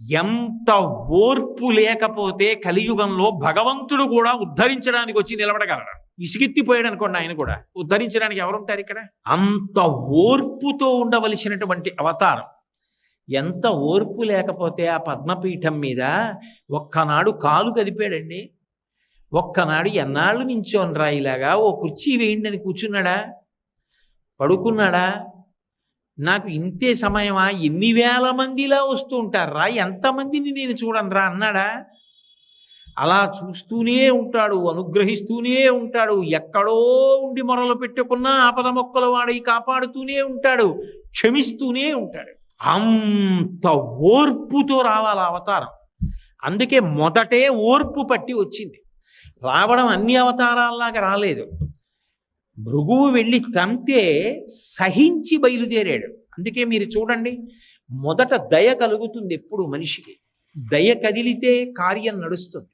ఎంత ఓర్పు లేకపోతే కలియుగంలో భగవంతుడు కూడా ఉద్ధరించడానికి వచ్చి నిలబడగలడు. విసిగెత్తిపోయాడు అనుకోండి, ఆయన కూడా ఉద్ధరించడానికి ఎవరుంటారు ఇక్కడ? అంత ఓర్పుతో ఉండవలసినటువంటి అవతారం. ఎంత ఓర్పు లేకపోతే ఆ పద్మపీఠం మీద ఒక్కనాడు కాలు కదిపాడండి. ఒక్కనాడు ఎన్నాళ్ళు నించోనరా ఇలాగా, ఓ కుర్చీ వేయండి అని కూర్చున్నాడా? పడుకున్నాడా? నాకు ఇంతే సమయమా, ఎన్ని వేల మందిలా వస్తూ ఉంటారా, ఎంతమందిని నేను చూడనరా అన్నాడా? అలా చూస్తూనే ఉంటాడు, అనుగ్రహిస్తూనే ఉంటాడు. ఎక్కడో ఉండి మొరలు పెట్టుకున్నా ఆపద మొక్కల వాడి కాపాడుతూనే ఉంటాడు, క్షమిస్తూనే ఉంటాడు. అంత ఓర్పుతో రావాలి అవతారం. అందుకే మొదటే ఓర్పు పట్టి వచ్చింది. రావడం అన్ని అవతారాల్లాగా రాలేదు. భృగువు వెళ్ళి తంతే సహించి బయలుదేరాడు. అందుకే మీరు చూడండి, మొదట దయ కలుగుతుంది ఎప్పుడు మనిషికి. దయ కదిలితే కార్యం నడుస్తుంది.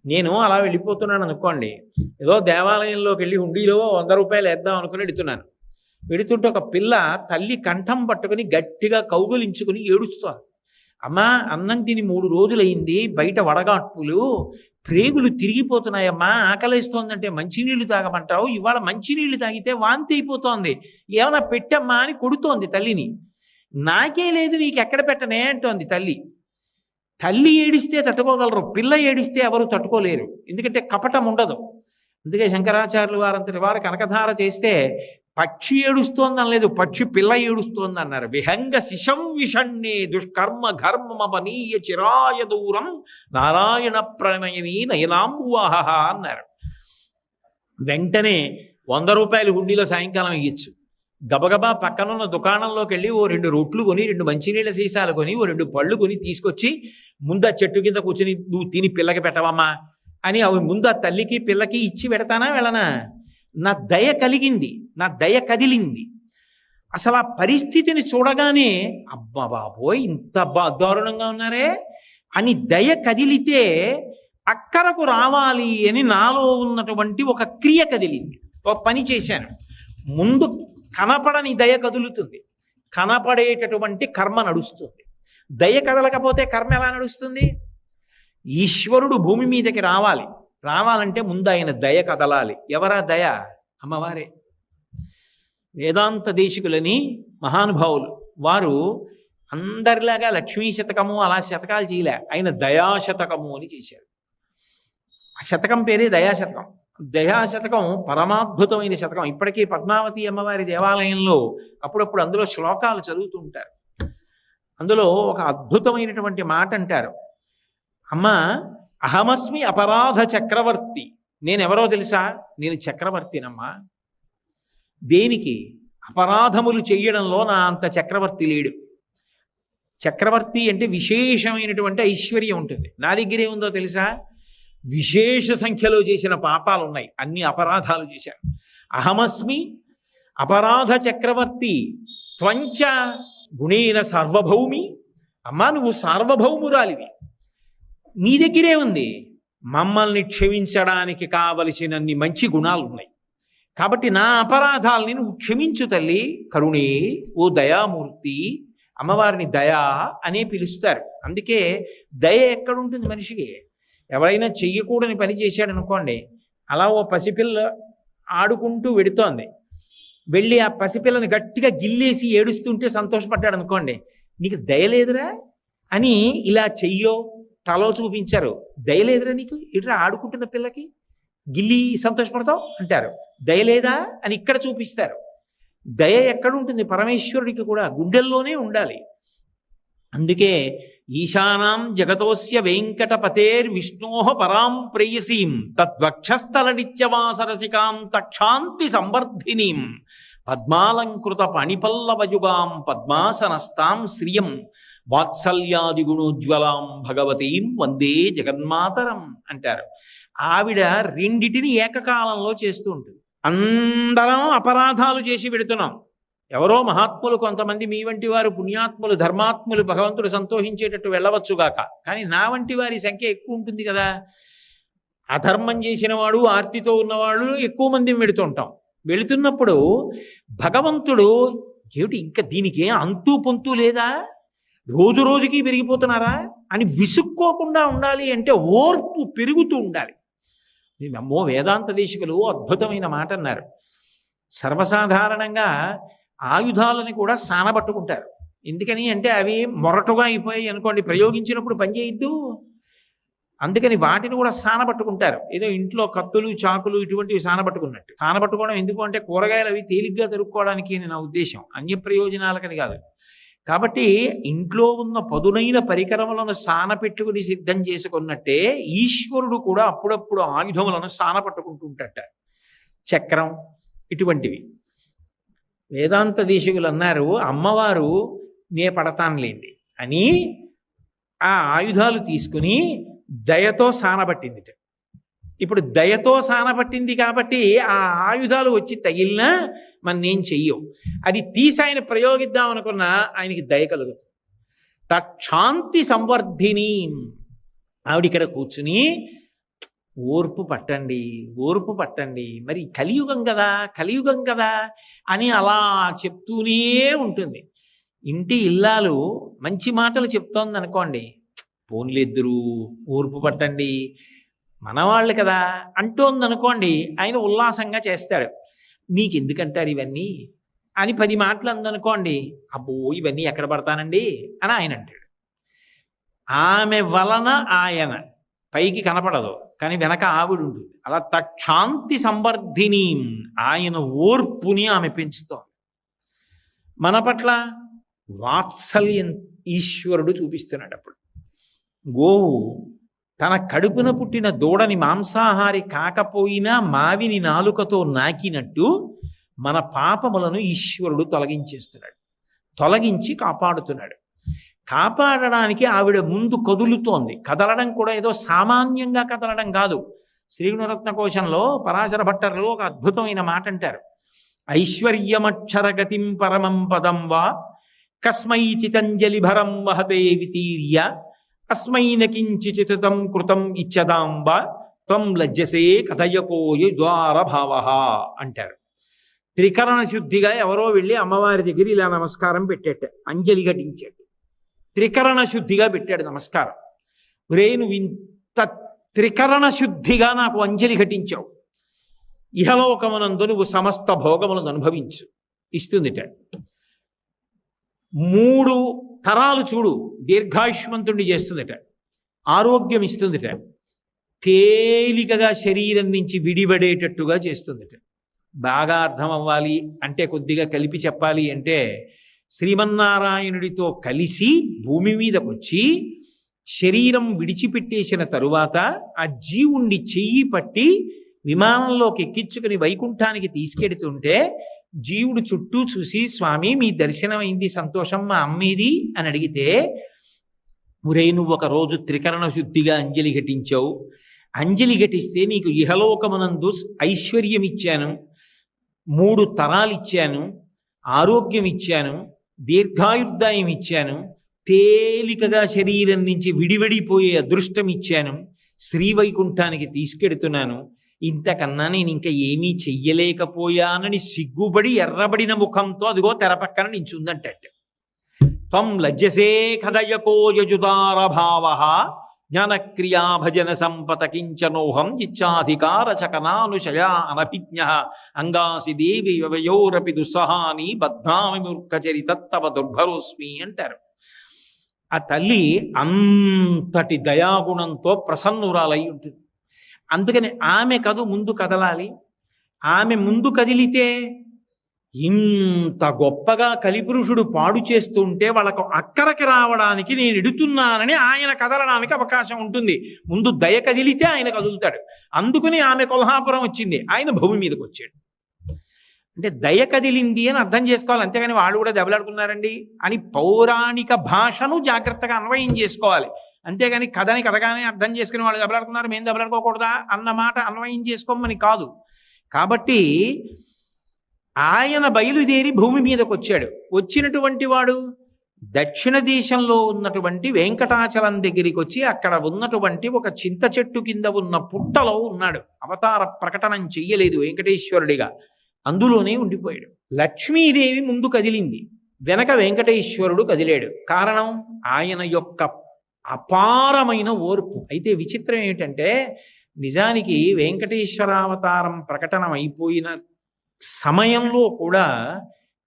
నేను అలా వెళ్ళిపోతున్నాను అనుకోండి, ఏదో దేవాలయంలోకి వెళ్ళి హుండీలో 100 రూపాయలు వేద్దాం అనుకుని వెడుతున్నాను. వెడుతుంటే ఒక పిల్ల తల్లి కంఠం పట్టుకుని గట్టిగా కౌగులించుకుని ఏడుస్తోంది. అమ్మా, అన్నం తిని 3 రోజులైంది, బయట వడగాట్పులు, ప్రేగులు తిరిగిపోతున్నాయమ్మా, ఆకలిస్తోందంటే మంచినీళ్లు తాగమంటావు, ఇవాళ మంచినీళ్లు తాగితే వాంతి అయిపోతోంది, ఏమైనా పెట్టమ్మా అని కొడుతోంది తల్లిని. నాకే లేదు, నీకు ఎక్కడ పెట్టనే అంటోంది తల్లి. తల్లి ఏడిస్తే తట్టుకోగలరు, పిల్ల ఏడిస్తే ఎవరు తట్టుకోలేరు. ఎందుకంటే కపటం ఉండదు. అందుకే శంకరాచార్యులు వారంతటి వారు కనకధార చేస్తే పక్షి ఏడుస్తోంది అనలేదు, పక్షి పిల్ల ఏడుస్తోంది అన్నారు. విహంగ శిశం విషణ్ణే దుష్కర్మ ఘర్మమనీయ చిరాయ దూరం నారాయణ ప్రణయని నయనాంబువాహ అన్నారు. వెంటనే 100 రూపాయలు హుండీలో సాయంకాలం ఇయ్యచ్చు. గబగబా పక్కనున్న దుకాణంలోకి వెళ్ళి ఓ 2 రొట్లు కొని, 2 మంచినీళ్ళ సీసాలు కొని, ఓ 2 పళ్ళు కొని తీసుకొచ్చి ముందు ఆ చెట్టు కింద కూర్చొని నువ్వు తిని పిల్లకి పెట్టవమ్మా అని అవి ముందు ఆ తల్లికి పిల్లకి ఇచ్చి పెడతానా వెళ్ళనా? నా దయ కలిగింది, నా దయ కదిలింది. అసలు ఆ పరిస్థితిని చూడగానే అబ్బా బాబోయ్ ఇంత దారుణంగా ఉన్నారే అని దయ కదిలితే అక్కరకు రావాలి అని నాలో ఉన్నటువంటి ఒక క్రియ కదిలింది. ఒక పని చేశాను. ముందు కనపడని దయ కదులుతుంది, కనపడేటటువంటి కర్మ నడుస్తుంది. దయ కదలకపోతే కర్మ ఎలా నడుస్తుంది? ఈశ్వరుడు భూమి మీదకి రావాలంటే ముందు ఆయన దయ కదలాలి. ఎవరా దయ? అమ్మవారే. వేదాంత దేశికులని మహానుభావులు వారు అందరిలాగా లక్ష్మీ శతకము అలా శతకాలు చేయలే, ఆయన దయాశతకము అని చేశారు. ఆ శతకం పేరే దయాశతకం. దయాశతకం పరమాద్భుతమైన శతకం. ఇప్పటికీ పద్మావతి అమ్మవారి దేవాలయంలో అప్పుడప్పుడు అందులో శ్లోకాలు చదువుతూ ఉంటారు. అందులో ఒక అద్భుతమైనటువంటి మాట అంటారు. అమ్మ, అహమస్మి అపరాధ చక్రవర్తి. నేనెవరో తెలుసా? నేను చక్రవర్తినమ్మా. దేనికి? అపరాధములు చెయ్యడంలో నా అంత చక్రవర్తి లేడు. చక్రవర్తి అంటే విశేషమైనటువంటి ఐశ్వర్యం ఉంటుంది. నా దగ్గరే ఉందో తెలుసా? విశేష సంఖ్యలో చేసిన పాపాలు ఉన్నాయి, అన్ని అపరాధాలు చేశాను. అహమస్మి అపరాధ చక్రవర్తి త్వంచ గుణేన సార్వభౌమి. అమ్మా, నువ్వు సార్వభౌమురాలివి, నీ దగ్గరే ఉంది. మమ్మల్ని క్షమించడానికి కావలసినన్ని మంచి గుణాలు ఉన్నాయి. కాబట్టి నా అపరాధాలని నువ్వు క్షమించు తల్లి. కరుణే ఓ దయామూర్తి. అమ్మవారిని దయా అనే పిలుస్తారు. అందుకే దయ ఎక్కడుంటుంది మనిషికి? ఎవరైనా చెయ్యకూడని పని చేశాడు అనుకోండి, అలా ఓ పసిపిల్ల ఆడుకుంటూ వెడుతోంది, వెళ్ళి ఆ పసిపిల్లని గట్టిగా గిల్లేసి ఏడుస్తుంటే సంతోషపడ్డాడు అనుకోండి, నీకు దయలేదురా అని ఇలా చెయ్యో తలో చూపించారు. దయలేదురా నీకు, ఇట్లా ఆడుకుంటున్న పిల్లకి గిల్లి సంతోషపడతావు అంటారు. దయలేదా అని ఇక్కడ చూపిస్తారు. దయ ఎక్కడుంటుంది? పరమేశ్వరుడికి కూడా గుండెల్లోనే ఉండాలి. అందుకే ఈశానాం జగతోస్య వెంకటపతేర్ విష్ణోః పరాం ప్రేయసీం తద్వక్షస్థల నిత్యవాసరసికాం తక్షాంతి సంవర్ధినీం పద్మాలంకృత పణిపల్లవయుగాం పద్మాసనస్తాం శ్రియం వాత్సల్యాది గుణోజ్వలాం భగవతీం వందే జగన్మాతరం అంటారు. ఆవిడ రెండిటిని ఏకకాలంలో చేస్తూ ఉంటుంది. అందరం అపరాధాలు చేసి పెడుతున్నాం. ఎవరో మహాత్ములు కొంతమంది, మీ వంటి వారు పుణ్యాత్ములు ధర్మాత్ములు భగవంతుడు సంతోషించేటట్టు వెళ్ళవచ్చుగాక, కానీ నా వంటి వారి సంఖ్య ఎక్కువ ఉంటుంది కదా. అధర్మం చేసిన వాడు, ఆర్తితో ఉన్నవాళ్ళు ఎక్కువ మంది వెళుతుంటాం. వెళుతున్నప్పుడు భగవంతుడు ఏమిటి ఇంకా దీనికి అంతూ పొంతూ లేదా, రోజు రోజుకి పెరిగిపోతున్నారా అని విసుక్కోకుండా ఉండాలి అంటే ఓర్పు పెరుగుతూ ఉండాలి. అమ్మో, వేదాంత దేశికులు అద్భుతమైన మాట అన్నారు. సర్వసాధారణంగా ఆయుధాలని కూడా సానబట్టుకుంటారు. ఎందుకని అంటే అవి మొరటుగా అయిపోయి అనుకోండి, ప్రయోగించినప్పుడు పనిచేయద్దు. అందుకని వాటిని కూడా సానబట్టుకుంటారు. ఏదో ఇంట్లో కత్తులు చాకులు ఇటువంటివి సానబట్టుకున్నట్టు. సానబట్టుకోవడం ఎందుకు అంటే కూరగాయలు అవి తేలిగ్గా తరుక్కోవడానికి నా ఉద్దేశం, అన్య ప్రయోజనాలకని కాదు. కాబట్టి ఇంట్లో ఉన్న పదునైన పరికరములను సానపెట్టుకుని సిద్ధం చేసుకున్నట్టే ఈశ్వరుడు కూడా అప్పుడప్పుడు ఆయుధములను సానపట్టుకుంటూ ఉంటాట. చక్రం ఇటువంటివి. వేదాంత దేశికులు అన్నారు, అమ్మవారు నే పడతానులేండి అని ఆ ఆయుధాలు తీసుకుని దయతో సానబట్టిందిట. ఇప్పుడు దయతో సానబట్టింది కాబట్టి ఆ ఆయుధాలు వచ్చి తగిలినా మనం చెయ్యవు. అది తీసి ఆయన ప్రయోగిద్దాం అనుకున్నా ఆయనకి దయ కలుగుతుంది. తక్షాంతి సంవర్ధిని. ఆవిడ ఇక్కడ కూర్చుని ఓర్పు పట్టండి, ఓర్పు పట్టండి, మరి కలియుగం కదా అని అలా చెప్తూనే ఉంటుంది. ఇంటి ఇల్లాలు మంచి మాటలు చెప్తోంది అనుకోండి, పోన్లిద్దరూ ఓర్పు పట్టండి మనవాళ్ళు కదా అంటోంది అనుకోండి, ఆయన ఉల్లాసంగా చేస్తాడు. మీకు ఎందుకంటారు ఇవన్నీ అని 10 మాటలు అందనుకోండి, అబ్బో ఇవన్నీ ఎక్కడ పడతానండి అని ఆయన అంటాడు. ఆమె వలన ఆయన పైకి కనపడదు కానీ వెనక ఆవిడ ఉంటుంది. అలా తక్షాంతి సంవర్ధిని, ఆయన ఓర్పుని ఆమె పెంచుతోంది. మన పట్ల వాత్సల్యం ఈశ్వరుడు చూపిస్తున్నాడు. అప్పుడు గోవు తన కడుపున పుట్టిన దూడని మాంసాహారి కాకపోయినా మావిని నాలుకతో నాకినట్టు మన పాపములను ఈశ్వరుడు తొలగించేస్తున్నాడు, తొలగించి కాపాడుతున్నాడు. కాపాడడానికి ఆవిడ ముందు కదులుతోంది. కదలడం కూడా ఏదో సామాన్యంగా కదలడం కాదు. శ్రీగుణరత్న కోశంలో పరాశర భట్టర్లు ఒక అద్భుతమైన మాట అంటారు. ఐశ్వర్యమక్షరగతిం పరమం పదం వా కస్మై చితంజలి భరం వహతే వితీర్య అస్మైన కించిచితం కృతం ఇచ్చదాంబ త్వం లజ్జసే కథయకోయ ద్వార భావ అంటారు. త్రికరణ శుద్ధిగా ఎవరో వెళ్ళి అమ్మవారి దగ్గర ఇలా నమస్కారం పెట్టేట, అంజలి ఘటించాడు. త్రికరణ శుద్ధిగా పెట్టాడు నమస్కారం. ఒరే నువ్వు ఇంత త్రికరణ శుద్ధిగా నాకు అంజలి ఘటించావు, ఇహలోకమునందు నువ్వు సమస్త భోగములను అనుభవించు ఇస్తుందిట. 3 తరాలు చూడు దీర్ఘాయుష్మంతుణ్ణి చేస్తుందిట, ఆరోగ్యం ఇస్తుందిట, తేలికగా శరీరం నుంచి విడిపడేటట్టుగా చేస్తుందిట. బాగా అర్థం అవ్వాలి అంటే, కొద్దిగా కలిపి చెప్పాలి అంటే, శ్రీమన్నారాయణుడితో కలిసి భూమి మీదకి వచ్చి శరీరం విడిచిపెట్టేసిన తరువాత ఆ జీవుణ్ణి చెయ్యి పట్టి విమానంలోకి ఎక్కించుకుని వైకుంఠానికి తీసుకెడుతుంటే జీవుడు చుట్టూ చూసి, స్వామి మీ దర్శనం అయింది, సంతోషం, మా అమ్మీది అని అడిగితే, మురే నువ్వు ఒక రోజు త్రికరణ శుద్ధిగా అంజలి ఘటించావు, అంజలి ఘటిస్తే నీకు ఇహలోకమునందు ఐశ్వర్యం ఇచ్చాను, 3 తరాలు ఇచ్చాను, ఆరోగ్యం ఇచ్చాను, దీర్ఘాయుర్దాయం ఇచ్చాను, తేలికగా శరీరం నుంచి విడివడిపోయే అదృష్టం ఇచ్చాను, శ్రీవైకుంఠానికి తీసుకెడుతున్నాను, ఇంతకన్నా నేను ఇంకా ఏమీ చెయ్యలేకపోయానని సిగ్గుబడి ఎర్రబడిన ముఖంతో అదిగో తెర పక్కన నించుందంట. త్వం లజ్జసే కథయకో యజుదార భావ జ్ఞానక్రియా భజన సంపత కించనోహం ఇచ్చాధికార చకనానుశయా అనభిజ్ఞ అంగాసి దేవి వయోరపి దుస్సహాని బద్ధామి మూర్ఖచరితత్తవ దుర్భరోస్మి అంటారు. ఆ తల్లి అంతటి దయాగుణంతో ప్రసన్నురాలై ఉంటుంది. అందుకని ఆమె ముందు కదలాలి. ఆమె ముందు కదిలితే ఇంత గొప్పగా కలిపురుషుడు పాడు చేస్తుంటే వాళ్ళకు అక్కరకి రావడానికి నేను ఎడుతున్నానని ఆయన కదలడానికి అవకాశం ఉంటుంది. ముందు దయ కదిలితే ఆయన కదులుతాడు. అందుకని ఆమె కొల్హాపురం వచ్చింది, ఆయన భూమి మీదకి వచ్చాడు. అంటే దయ కదిలింది అని అర్థం చేసుకోవాలి. అంతేగాని వాళ్ళు కూడా దెబ్బలాడుకున్నారండి అని పౌరాణిక భాషను జాగ్రత్తగా అన్వయం చేసుకోవాలి. అంతేగాని కథగానే అర్థం చేసుకుని వాళ్ళు దెబ్బలాడుకున్నారు, మేము దెబ్బలాడుకోకూడదా అన్న మాట అన్వయం చేసుకోమని కాదు. కాబట్టి ఆయన బయలుదేరి భూమి మీదకి వచ్చాడు. వచ్చినటువంటి వాడు దక్షిణ దేశంలో ఉన్నటువంటి వెంకటాచలం దగ్గరికి వచ్చి అక్కడ ఉన్నటువంటి ఒక చింత చెట్టు కింద ఉన్న పుట్టలో ఉన్నాడు. అవతార ప్రకటనం చెయ్యలేదు వెంకటేశ్వరుడిగా, అందులోనే ఉండిపోయాడు. లక్ష్మీదేవి ముందు కదిలింది. వెనక వెంకటేశ్వరుడు కదిలాడు. కారణం ఆయన యొక్క అపారమైన ఓర్పు. అయితే విచిత్రం ఏమిటంటే నిజానికి వెంకటేశ్వరావతారం ప్రకటన అయిపోయిన సమయంలో కూడా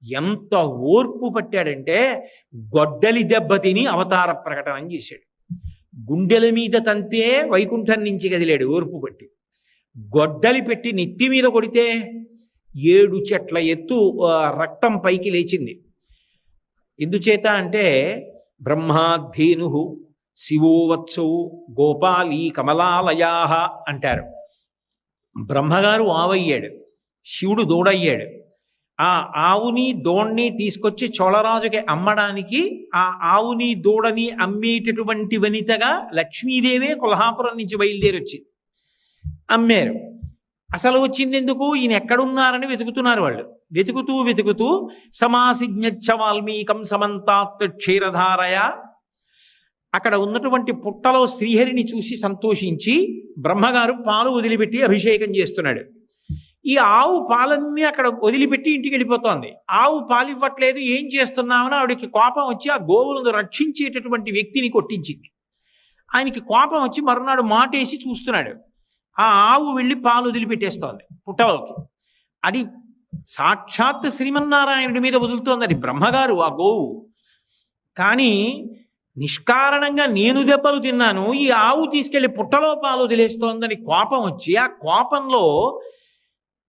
ఎంత ఓర్పు పట్టాడంటే గొడ్డలి దెబ్బతిని అవతార ప్రకటన చేశాడు. గుండెల మీద తంతే వైకుంఠం నుంచి కదిలాడు ఓర్పు పట్టి. గొడ్డలి పెట్టి నెత్తి మీద కొడితే 7 చెట్ల ఎత్తు రక్తం పైకి లేచింది. ఎందుచేత అంటే బ్రహ్మాధేను శివోవత్సౌ గోపాలీ కమలాలయా అంటారు. బ్రహ్మగారు ఆవయ్యాడు, శివుడు దూడయ్యాడు. ఆ ఆవుని దూడని తీసుకొచ్చి చోళరాజుకి అమ్మడానికి ఆ ఆవుని దూడని అమ్మేటటువంటి వనితగా లక్ష్మీదేవే కొల్హాపురం నుంచి బయలుదేరి వచ్చింది. అమ్మారు. అసలు వచ్చింది ఎందుకు? ఈయన ఎక్కడున్నారని వెతుకుతున్నారు వాళ్ళు. వెతుకుతూ వెతుకుతూ సమాసిజ్ఞచ్చ వాల్మీకం సమంతాత్ క్షీరధారయ, అక్కడ ఉన్నటువంటి పుట్టలో శ్రీహరిని చూసి సంతోషించి బ్రహ్మగారు పాలు వదిలిపెట్టి అభిషేకం చేస్తున్నాడు. ఈ ఆవు పాలన్నీ అక్కడ వదిలిపెట్టి ఇంటికి వెళ్ళిపోతోంది. ఆవు పాలు ఇవ్వట్లేదు, ఏం చేస్తున్నామని ఆవిడకి కోపం వచ్చి ఆ గోవులను రక్షించేటటువంటి వ్యక్తిని కొట్టించింది. ఆయనకి కోపం వచ్చి మరునాడు మాటేసి చూస్తున్నాడు. ఆ ఆవు వెళ్ళి పాలు వదిలిపెట్టేస్తోంది పుట్టలోకి. అది సాక్షాత్ శ్రీమన్నారాయణుడి మీద వదులుతోంది. అది బ్రహ్మగారు ఆ గోవు. కానీ నిష్కారణంగా నేను దెబ్బలు తిన్నాను, ఈ ఆవు తీసుకెళ్లి పుట్టలో పాలు వదిలేస్తోందని కోపం వచ్చి ఆ కోపంలో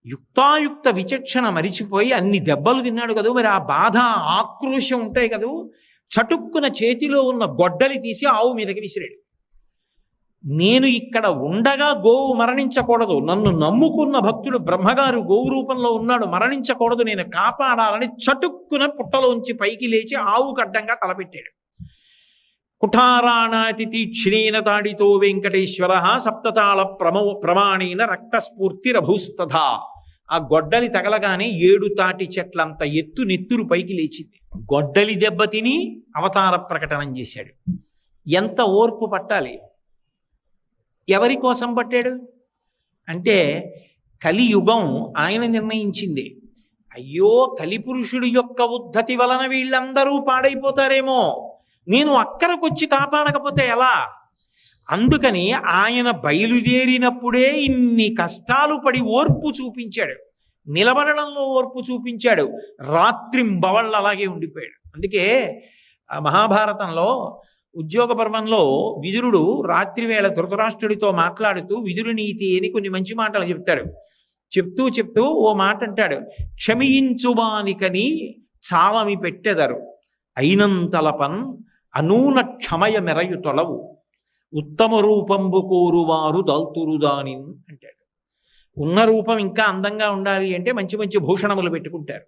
యుక్తాయుక్త విచక్షణ మరిచిపోయి అన్ని దెబ్బలు తిన్నాడు కదా. మరి ఆ బాధ ఆక్రోశం ఉంటాయి కదా. చటుక్కున చేతిలో ఉన్న గొడ్డలి తీసి ఆవు మీదకి విసిరాడు. నేను ఇక్కడ ఉండగా గోవు మరణించకూడదు, నన్ను నమ్ముకున్న భక్తుడు బ్రహ్మగారు గోవు రూపంలో ఉన్నాడు, మరణించకూడదు, నేను కాపాడాలని చటుక్కున పుట్టలోంచి పైకి లేచి ఆవుకు అడ్డంగా తలపెట్టాడు. కుఠారాణాతి తీక్షణేన తాడితో వెంకటేశ్వర సప్తతాళ ప్రమాణేన రక్తస్ఫూర్తిరభూస్తథా. ఆ గొడ్డలి తగలగానే 7 తాటి చెట్లంత ఎత్తు నెత్తురు పైకి లేచింది. గొడ్డలి దెబ్బతిని అవతార ప్రకటన చేశాడు. ఎంత ఓర్పు పట్టాలి! ఎవరి కోసం పట్టాడు అంటే కలియుగం ఆయన నిర్ణయించింది. అయ్యో, కలిపురుషుడి యొక్క ఉద్ధతి వలన వీళ్ళందరూ పాడైపోతారేమో, నేను అక్కడికొచ్చి కాపాడకపోతే ఎలా? అందుకని ఆయన బయలుదేరినప్పుడే ఇన్ని కష్టాలు పడి ఓర్పు చూపించాడు. నిలబడడంలో ఓర్పు చూపించాడు. రాత్రింబవళ్ళు అలాగే ఉండిపోయాడు. అందుకే మహాభారతంలో ఉద్యోగ పర్వంలో విదురుడు రాత్రివేళ ధృతరాష్ట్రుడితో మాట్లాడుతూ విదురు నీతి అని కొన్ని మంచి మాటలు చెప్తాడు. చెప్తూ చెప్తూ ఓ మాట అంటాడు, క్షమించువానికని చాలమి పెట్టెదరు అయినంతలపన్ అనూన క్షమయ మెరయు తొలవు ఉత్తమ రూపంబు కోరువారు దల్తురుదాని అంటాడు. ఉన్న రూపం ఇంకా అందంగా ఉండాలి అంటే మంచి మంచి భూషణములు పెట్టుకుంటారు.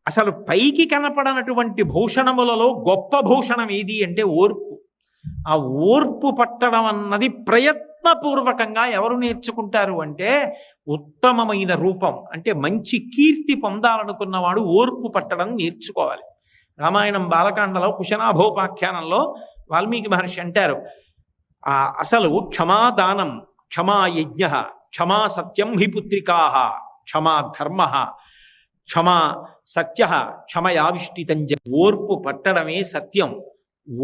అసలు పైకి కనపడనటువంటి భూషణములలో గొప్ప భూషణం ఏది అంటే ఓర్పు. ఆ ఓర్పు పట్టడం అన్నది ప్రయత్నపూర్వకంగా ఎవరు నేర్చుకుంటారు అంటే ఉత్తమమైన రూపం అంటే మంచి కీర్తి పొందాలనుకున్నవాడు ఓర్పు పట్టడం నేర్చుకోవాలి. రామాయణం బాలకాండలో కుశనాభోపాఖ్యానంలో వాల్మీకి మహర్షి అంటారు, అసలు క్షమాదానం, క్షమా యజ్ఞ, క్షమా సత్యం హి పుత్రికాః, క్షమా ధర్మ, క్షమా సత్య, క్షమయావిష్టితంజ. ఓర్పు పట్టడమే సత్యం,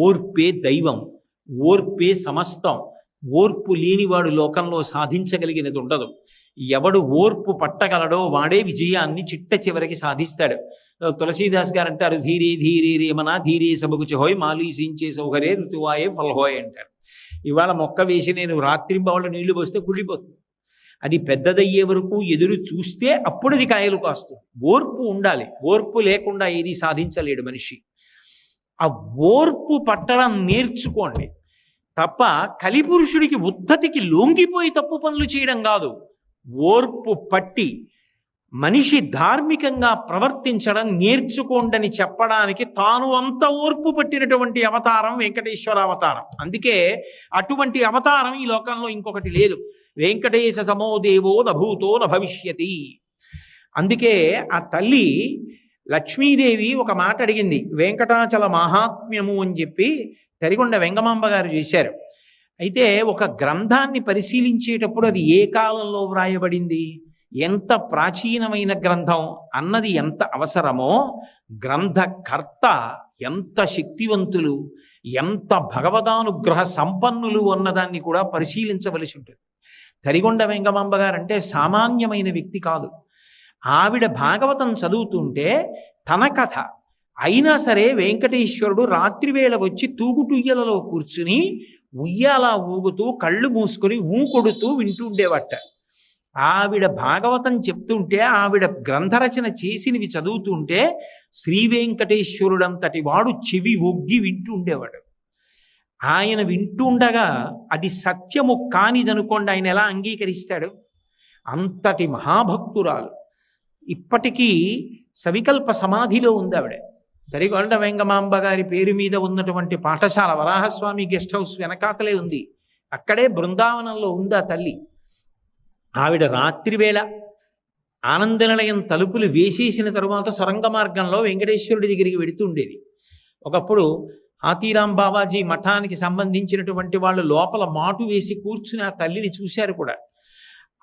ఓర్పే దైవం, ఓర్పే సమస్తం. ఓర్పు లేనివాడు లోకంలో సాధించగలిగినది ఉండదు. ఎవడు ఓర్పు పట్టగలడో వాడే విజయాన్ని చిట్ట చివరికి సాధిస్తాడు. తులసీదాస్ గారు అంటారు, ధీరే ధీరే రేమన ధీరే సబకు చెహోయ్ మాలీసించే సౌకర్యే ఋతువాయే ఫల్హోయ్ అంటారు. ఇవాళ మొక్క వేసి నేను రాత్రింబవళ్ళు నీళ్లు పోస్తే కుళ్ళిపోతుంది. అది పెద్దదయ్యే వరకు ఎదురు చూస్తే అప్పుడు అది కాయలు కాస్తుంది. ఓర్పు ఉండాలి. ఓర్పు లేకుండా ఏది సాధించలేడు మనిషి. ఆ ఓర్పు పట్టడం నేర్చుకోండి తప్ప కలిపురుషుడికి ఉద్ధతికి లొంగిపోయి తప్పు పనులు చేయడం కాదు. ఓర్పు పట్టి మనిషి ధార్మికంగా ప్రవర్తించడం నేర్చుకోండని చెప్పడానికి తాను అంత ఓర్పు పట్టినటువంటి అవతారం వెంకటేశ్వర అవతారం. అందుకే అటువంటి అవతారం ఈ లోకంలో ఇంకొకటి లేదు. వెంకటేశ సమో దేవో నభూతో నభవిష్యతి. అందుకే ఆ తల్లి లక్ష్మీదేవి ఒక మాట అడిగింది. వెంకటాచల మహాత్మ్యము అని చెప్పి తరిగొండ వెంగమాంబ గారు చేశారు. అయితే ఒక గ్రంథాన్ని పరిశీలించేటప్పుడు అది ఏ కాలంలో వ్రాయబడింది, ఎంత ప్రాచీనమైన గ్రంథం అన్నది ఎంత అవసరమో, గ్రంథకర్త ఎంత శక్తివంతులు, ఎంత భగవదానుగ్రహ సంపన్నులు అన్నదాన్ని కూడా పరిశీలించవలసి ఉంటుంది. తరిగొండ వెంగమాంబ గారంటే సామాన్యమైన వ్యక్తి కాదు. ఆవిడ భాగవతం చదువుతుంటే తన కథ అయినా సరే వెంకటేశ్వరుడు రాత్రివేళ వచ్చి తూగుటుయ్యలలో కూర్చుని ఉయ్యాల ఊగుతూ కళ్ళు మూసుకొని కొడుతూ వింటూ ఉండేవట. ఆవిడ భాగవతం చెప్తుంటే, ఆవిడ గ్రంథరచన చేసినవి చదువుతుంటే శ్రీ వెంకటేశ్వరుడంతటి వాడు చెవి ఒగ్గి వింటూ ఉండేవాడు. ఆయన వింటుండగా అది సత్యము కానిదనుకోండి, ఆయన ఎలా అంగీకరిస్తాడు? అంతటి మహాభక్తురాలు. ఇప్పటికీ సవికల్ప సమాధిలో ఉంది ఆవిడ. తరిగొండ వెంగమాంబ గారి పేరు మీద ఉన్నటువంటి పాఠశాల వరాహస్వామి గెస్ట్ హౌస్ వెనకాతలే ఉంది. అక్కడే బృందావనంలో ఉంది ఆ తల్లి. ఆవిడ రాత్రివేళ ఆనందనిలయం తలుపులు వేసేసిన తరువాత సొరంగ మార్గంలో వెంకటేశ్వరుడి దగ్గరికి వెడుతుండేది. ఒకప్పుడు ఆతీరాం బాబాజీ మఠానికి సంబంధించినటువంటి వాళ్ళు లోపల మాటు వేసి కూర్చుని ఆ తల్లిని చూశారు కూడా.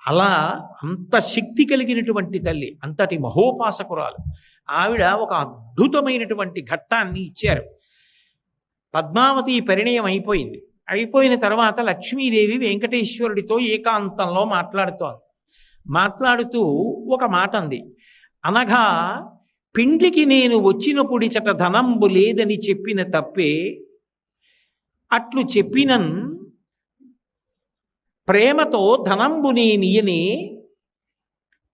అలా అంత శక్తి కలిగినటువంటి తల్లి, అంతటి మహోపాసకురాలు. ఆవిడ ఒక అద్భుతమైనటువంటి ఘట్టాన్ని ఇచ్చారు. పద్మావతి పరిణయం అయిపోయింది. అయిపోయిన తర్వాత లక్ష్మీదేవి వెంకటేశ్వరుడితో ఏకాంతంలో మాట్లాడుతూ ఒక మాట అంది. అనగా పిండికి నేను వచ్చినప్పుడిచట ధనంబు లేదని చెప్పిన తప్పే, అట్లు చెప్పినన్ ప్రేమతో ధనంబు నేనియనే,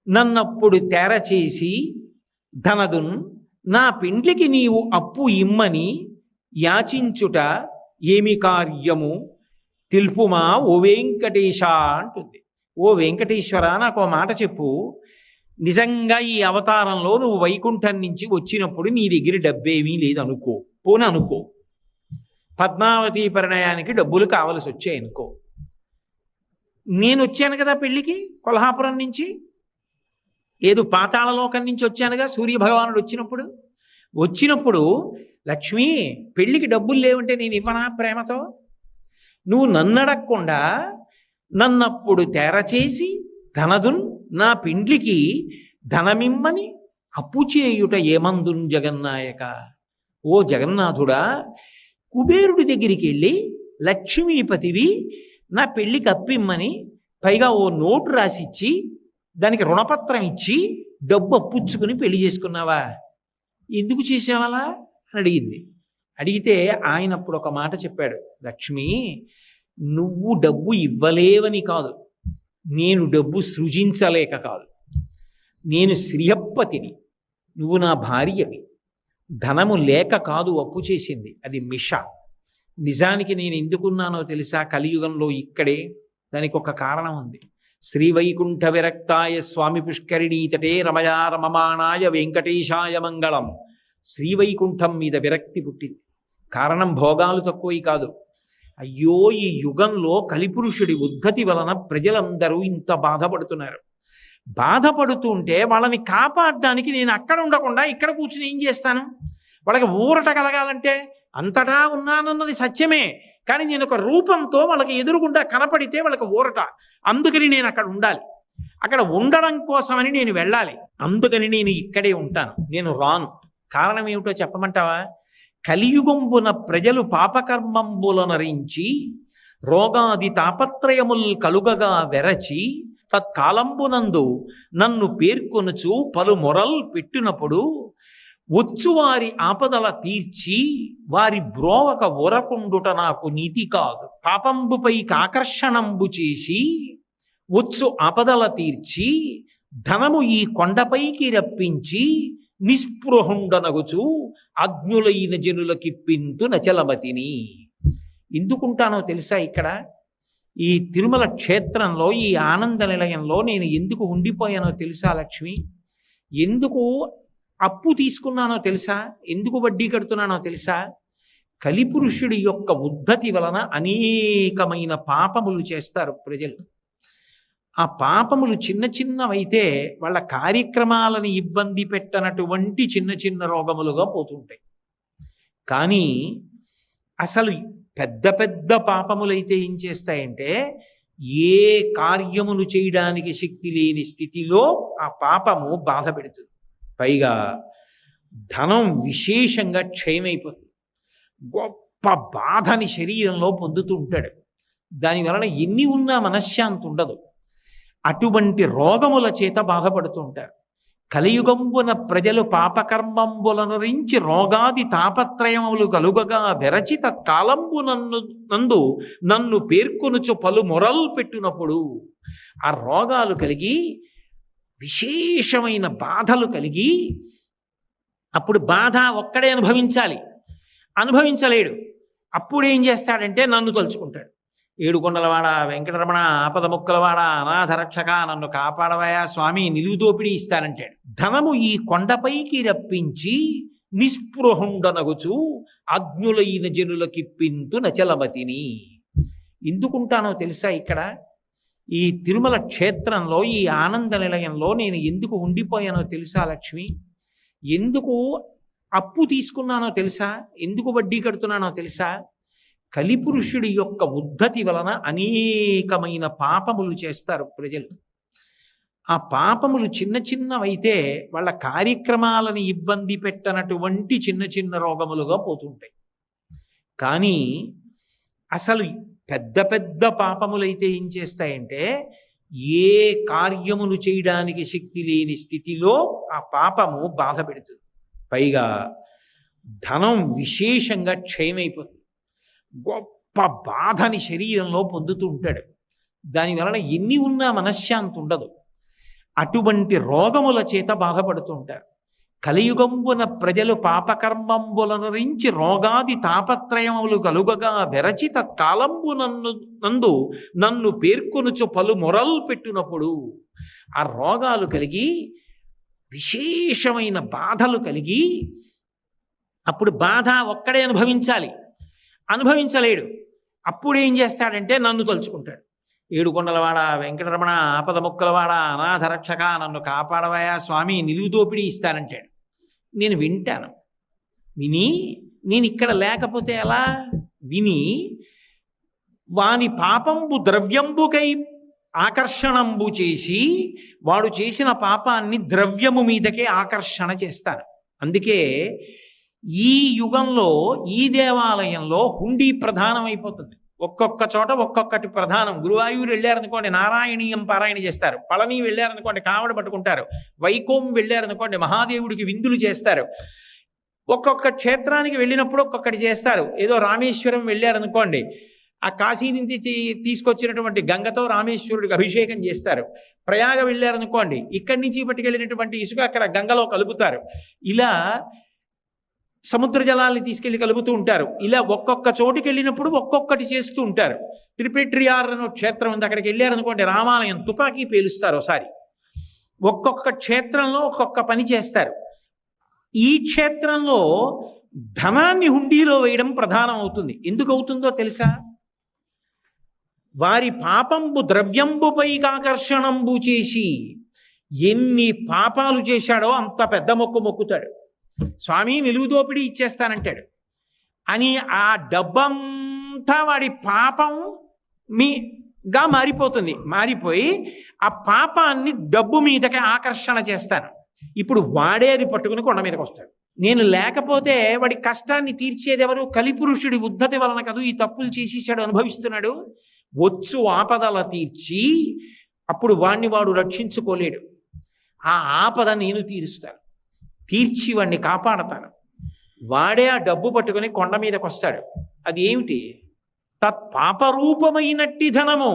నన్నప్పుడు తేరచేసి ధనదున్ నా పిండ్లికి నీవు అప్పు ఇమ్మని యాచించుట ఏమి కార్యము తెలుపుమా ఓ వెంకటేశ అంటుంది. ఓ వెంకటేశ్వర, నాకు ఓ మాట చెప్పు. నిజంగా ఈ అవతారంలో నువ్వు వైకుంఠం నుంచి వచ్చినప్పుడు నీ దగ్గర డబ్బేమీ లేదనుకో, పోనీ అనుకో, పద్మావతి పరిణయానికి డబ్బులు కావలసి వచ్చాయనుకో. నేను వచ్చాను కదా పెళ్లికి కొల్హాపురం నుంచి, ఏదో పాతాళలోకం నుంచి వచ్చానుగా సూర్యభగవానుడు వచ్చినప్పుడు లక్ష్మి పెళ్లికి డబ్బులు లేవంటే నేను ఇవ్వనా ప్రేమతో? నువ్వు నన్నడగకుండా నన్నప్పుడు తేరచేసి ధనదున్ నా పిండ్లికి ధనమిమ్మని అప్పు చేయుట ఏమందున్ జగన్నాయక. ఓ జగన్నాథుడా, కుబేరుడి దగ్గరికి వెళ్ళి లక్ష్మీపతివి నా పెళ్లికి అప్పిమ్మని, పైగా ఓ నోటు రాసిచ్చి దానికి రుణపత్రం ఇచ్చి డబ్బు అప్పుచ్చుకుని పెళ్లి చేసుకున్నావా? ఎందుకు చేసావలా అని అడిగింది. అడిగితే ఆయన అప్పుడు ఒక మాట చెప్పాడు. లక్ష్మి, నువ్వు డబ్బు ఇవ్వలేవని కాదు, నేను డబ్బు సృజించలేక కాదు. నేను శ్రీయప్పతిని, నువ్వు నా భార్యవి. ధనము లేక కాదు అప్పు చేసింది, అది మిష. నిజానికి నేను ఎందుకున్నానో తెలుసా? కలియుగంలో ఇక్కడే. దానికి ఒక కారణం ఉంది. శ్రీవైకుంఠ విరక్తాయ స్వామి పుష్కరిణీతటే రమయా రమమాణాయ వెంకటేశాయ మంగళం. శ్రీవైకుంఠం మీద విరక్తి పుట్టింది. కారణం భోగాలు తక్కువై కాదు. అయ్యో, ఈ యుగంలో కలిపురుషుడి ఉద్ధతి వలన ప్రజలందరూ ఇంత బాధపడుతున్నారు. బాధపడుతుంటే వాళ్ళని కాపాడడానికి నేను అక్కడ ఉండకుండా ఇక్కడ కూర్చుని ఏం చేస్తాను? వాళ్ళకి ఊరట కలగాలంటే అంతటా ఉన్నానన్నది సత్యమే, కానీ నేను ఒక రూపంతో వాళ్ళకి ఎదురుగుండా కనపడితే వాళ్ళకి ఊరట. అందుకని నేను అక్కడ ఉండాలి. అక్కడ ఉండడం కోసమని నేను వెళ్ళాలి. అందుకని నేను ఇక్కడే ఉంటాను, నేను రాను. కారణం ఏమిటో చెప్పమంటావా? కలియుగంబున ప్రజలు పాపకర్మంబులనరించి రోగాది తాపత్రయముల్ కలుగగా వెరచి తత్కాలంబునందు నన్ను పేర్కొనుచు పలు మొరల్ పెట్టినప్పుడు వచ్చు వారి ఆపదల తీర్చి వారి బ్రోవక ఒరకుండుట నాకు నీతి కాదు. పాపంబుపై ఆకర్షణంబు చేసి వచ్చు ఆపదల తీర్చి ధనము ఈ కొండపైకి రప్పించి నిస్పృహుండనగుచు అజ్ఞులైన జనులకిప్పింతు నచలమతిని. ఎందుకుంటానో తెలుసా? ఇక్కడ ఈ తిరుమల క్షేత్రంలో, ఈ ఆనంద నిలయంలో నేను ఎందుకు ఉండిపోయానో తెలుసా లక్ష్మి? ఎందుకు అప్పు తీసుకున్నానో తెలుసా? ఎందుకు వడ్డీ కడుతున్నానో తెలుసా? కలిపురుషుడి యొక్క ఉద్ధతి వలన అనేకమైన పాపములు చేస్తారు ప్రజలు. ఆ పాపములు చిన్న చిన్నవైతే వాళ్ళ కార్యక్రమాలను ఇబ్బంది పెట్టనటువంటి చిన్న చిన్న రోగములుగా పోతుంటాయి. కానీ అసలు పెద్ద పెద్ద పాపములైతే ఏం చేస్తాయంటే ఏ కార్యమును చేయడానికి శక్తి లేని స్థితిలో ఆ పాపము బాధ పెడుతుంది. పైగా ధనం విశేషంగా క్షయమైపోతుంది. గొప్ప బాధని శరీరంలో పొందుతూ ఉంటాడు. దానివలన ఎన్ని ఉన్నా మనశ్శాంతి ఉండదు. అటువంటి రోగముల చేత బాధపడుతూ ఉంటారు. కలియుగంబున ప్రజలు పాపకర్మంబులనురించి రోగాది తాపత్రయములు కలుగగా విరచిత కాలంబు నన్ను పేర్కొనుచు పలు మొరలు పెట్టినప్పుడు ఆ రోగాలు కలిగి విశేషమైన బాధలు కలిగి అప్పుడు బాధ ఒక్కడే అనుభవించలేడు. అప్పుడు ఏం చేస్తాడంటే నన్ను తలుచుకుంటాడు. ఏడుకొండలవాడ వెంకటరమణ ఆపద ముక్కలవాడ అనాథ రక్షక నన్ను కాపాడవయా స్వామి, నిలువు దోపిడీ ఇస్తానంటాడు. ధనము ఈ కొండపైకి రప్పించి నిస్పృహుండనగుచు అజ్ఞులైన జనులకిప్పింతు నచలమతిని. ఎందుకుంటానో తెలుసా? ఇక్కడ ఈ తిరుమల క్షేత్రంలో ఈ ఆనంద నిలయంలో నేను ఎందుకు ఉండిపోయానో తెలుసా లక్ష్మి? ఎందుకు అప్పు తీసుకున్నానో తెలుసా? ఎందుకు వడ్డీ కడుతున్నానో తెలుసా? కలిపురుషుడి యొక్క ఉద్ధతి వలన అనేకమైన పాపములు చేస్తారు ప్రజలు. ఆ పాపములు చిన్న చిన్నవైతే వాళ్ళ కార్యక్రమాలను ఇబ్బంది పెట్టనటువంటి చిన్న చిన్న రోగములుగా పోతుంటాయి. కానీ అసలు పెద్ద పెద్ద పాపములైతే ఏం చేస్తాయంటే ఏ కార్యమును చేయడానికి శక్తి లేని స్థితిలో ఆ పాపము బాధ పెడుతుంది. పైగా ధనం విశేషంగా క్షయమైపోతుంది. గొప్ప బాధని శరీరంలో పొందుతూ ఉంటాడు. దానివలన ఎన్ని ఉన్నా మనశ్శాంతి ఉండదు. అటువంటి రోగముల చేత బాధపడుతూ ఉంటారు. కలియుగంబున ప్రజలు పాపకర్మంబులనురించి రోగాది తాపత్రయములు కలుగగా విరచిత కాలంబు నన్ను పేర్కొనుచు పలు మొరలు పెట్టినప్పుడు ఆ రోగాలు కలిగి విశేషమైన బాధలు కలిగి అప్పుడు బాధ ఒక్కడే అనుభవించలేడు. అప్పుడు ఏం చేస్తాడంటే నన్ను తలుచుకుంటాడు. ఏడుకొండలవాడ వెంకటరమణ ఆపద ముక్కలవాడ అనాథ రక్షక నన్ను కాపాడవయా స్వామి, నిలువు దోపిడీ ఇస్తానంటాడు. నేను వింటాను. విని నేను ఇక్కడ లేకపోతే ఎలా? విని వాని పాపంబు ద్రవ్యంబుకై ఆకర్షణంబు చేసి వాడు చేసిన పాపాన్ని ద్రవ్యము మీదకే ఆకర్షణ చేస్తాను. అందుకే ఈ యుగంలో ఈ దేవాలయంలో హుండీ ప్రధానమైపోతుంది. ఒక్కొక్క చోట ఒక్కొక్కటి ప్రధానం. గురువాయూరు వెళ్ళారనుకోండి నారాయణీయం పారాయణ చేస్తారు. పళని వెళ్ళారనుకోండి కావడ పట్టుకుంటారు. వైకోం వెళ్ళారనుకోండి మహాదేవుడికి విందులు చేస్తారు. ఒక్కొక్క క్షేత్రానికి వెళ్ళినప్పుడు ఒక్కొక్కటి చేస్తారు. ఏదో రామేశ్వరం వెళ్ళారనుకోండి ఆ కాశీ నుంచి తీసుకొచ్చినటువంటి గంగతో రామేశ్వరుడికి అభిషేకం చేస్తారు. ప్రయాగ వెళ్ళారనుకోండి ఇక్కడి నుంచి పట్టుకెళ్ళినటువంటి ఇసుక అక్కడ గంగలో కలుపుతారు. ఇలా సముద్ర జలాల్ని తీసుకెళ్లి కలుపుతూ ఉంటారు. ఇలా ఒక్కొక్క చోటుకి వెళ్ళినప్పుడు ఒక్కొక్కటి చేస్తూ ఉంటారు. త్రిపెట్రియార్ అనే క్షేత్రం ఉంది, అక్కడికి వెళ్ళారనుకోండి రామాలయం తుపాకీ పేలుస్తారు ఒకసారి. ఒక్కొక్క క్షేత్రంలో ఒక్కొక్క పని చేస్తారు. ఈ క్షేత్రంలో ధనాన్ని హుండీలో వేయడం ప్రధానం అవుతుంది. ఎందుకు అవుతుందో తెలుసా? వారి పాపంబు ద్రవ్యంబుపై ఆకర్షణంబు చేసి ఎన్ని పాపాలు చేశాడో అంత పెద్ద మొక్కుతాడు. స్వామి నిలువు దోపిడీ ఇచ్చేస్తానంటాడు. అని ఆ డబ్బంతా వాడి పాపం మీగా మారిపోయి ఆ పాపాన్ని డబ్బు మీదకి ఆకర్షణ చేస్తాను. ఇప్పుడు వాడే అది పట్టుకుని కొండ మీదకి వస్తాడు. నేను లేకపోతే వాడి కష్టాన్ని తీర్చేది ఎవరు? కలిపురుషుడి ఉద్ధతి వలన కదూ ఈ తప్పులు చేసేసాడు, అనుభవిస్తున్నాడు. వచ్చు ఆపదల తీర్చి అప్పుడు వాడు రక్షించుకోలేడు. ఆ ఆపద నేను తీరుస్తాను, తీర్చి వాడిని కాపాడతాను. వాడే ఆ డబ్బు పట్టుకొని కొండ మీదకి వస్తాడు. అది ఏమిటి? తత్పాపరూపమైనట్టి ధనము.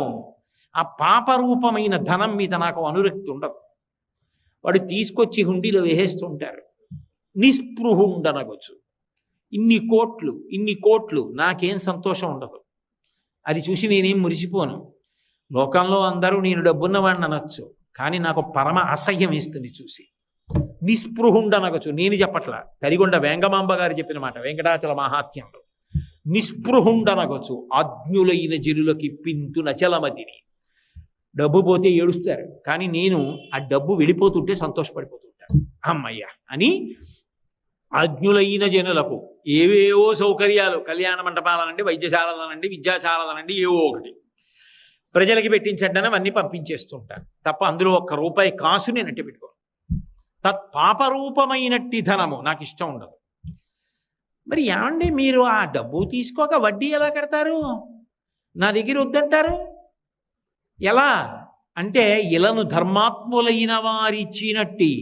ఆ పాపరూపమైన ధనం మీద నాకు అనురక్తి ఉండదు. వాడు తీసుకొచ్చి హుండీలో వేసేస్తుంటారు. నిస్పృహుండనగొచ్చు. ఇన్ని కోట్లు నాకేం సంతోషం ఉండదు. అది చూసి నేనేం మురిసిపోను. లోకంలో అందరూ నేను డబ్బున్నవాడిని అనొచ్చు, కానీ నాకు పరమ అసహ్యం వేస్తుంది చూసి. నిస్పృహుండనగొచ్చు. నేను చెప్పట్లా, తరిగొండ వేంగమాంబ గారు చెప్పిన మాట వెంకటాచల మహాత్మ్యంలో. నిస్పృహుండనగొచ్చు అజ్ఞులైన జనులకి పింతు నచలమతిని. డబ్బు పోతే ఏడుస్తారు, కానీ నేను ఆ డబ్బు వెళ్ళిపోతుంటే సంతోషపడిపోతుంటాను. అమ్మయ్య అని అజ్ఞులైన జనులకు ఏవేవో సౌకర్యాలు, కళ్యాణ మంటపాలనండి, వైద్యశాలలనండి, విద్యాశాలలనండి, ఏవో ఒకటి ప్రజలకి పెట్టించండి అవన్నీ పంపించేస్తుంటాను తప్ప అందులో ఒక్క రూపాయి కాసు నేను అట్టి పెట్టుకో. తత్పాపరూపమైనట్టి ధనము నాకు ఇష్టం ఉండదు. మరి ఏమండి మీరు ఆ డబ్బు తీసుకోక వడ్డీ ఎలా కడతారు, నా దగ్గర వద్దంటారు ఎలా అంటే, ఇలను ధర్మాత్ములైన వారిచ్చినట్టి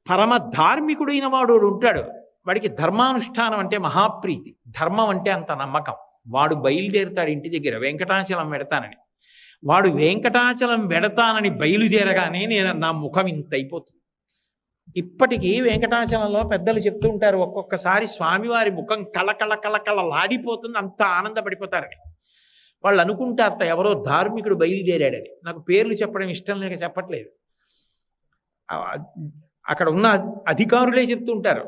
పరమ ధార్మికుడైన వాడు ఉంటాడు, వాడికి ధర్మానుష్ఠానం అంటే మహాప్రీతి, ధర్మం అంటే అంత నమ్మకం. వాడు బయలుదేరుతాడు ఇంటి దగ్గర వెంకటాచలం పెడతానని. వాడు వెంకటాచలం పెడతానని బయలుదేరగానే నా ముఖం ఇంత అయిపోతుంది. ఇప్పటికీ వెంకటాచలంలో పెద్దలు చెప్తూ ఉంటారు, ఒక్కొక్కసారి స్వామివారి ముఖం కళలాడిపోతుంది, అంత ఆనందపడిపోతారని. వాళ్ళు అనుకుంటారట ఎవరో ధార్మికుడు బయలుదేరాడని. నాకు పేర్లు చెప్పడం ఇష్టం లేక చెప్పట్లేదు, అక్కడ ఉన్న అధికారులే చెప్తూ ఉంటారు.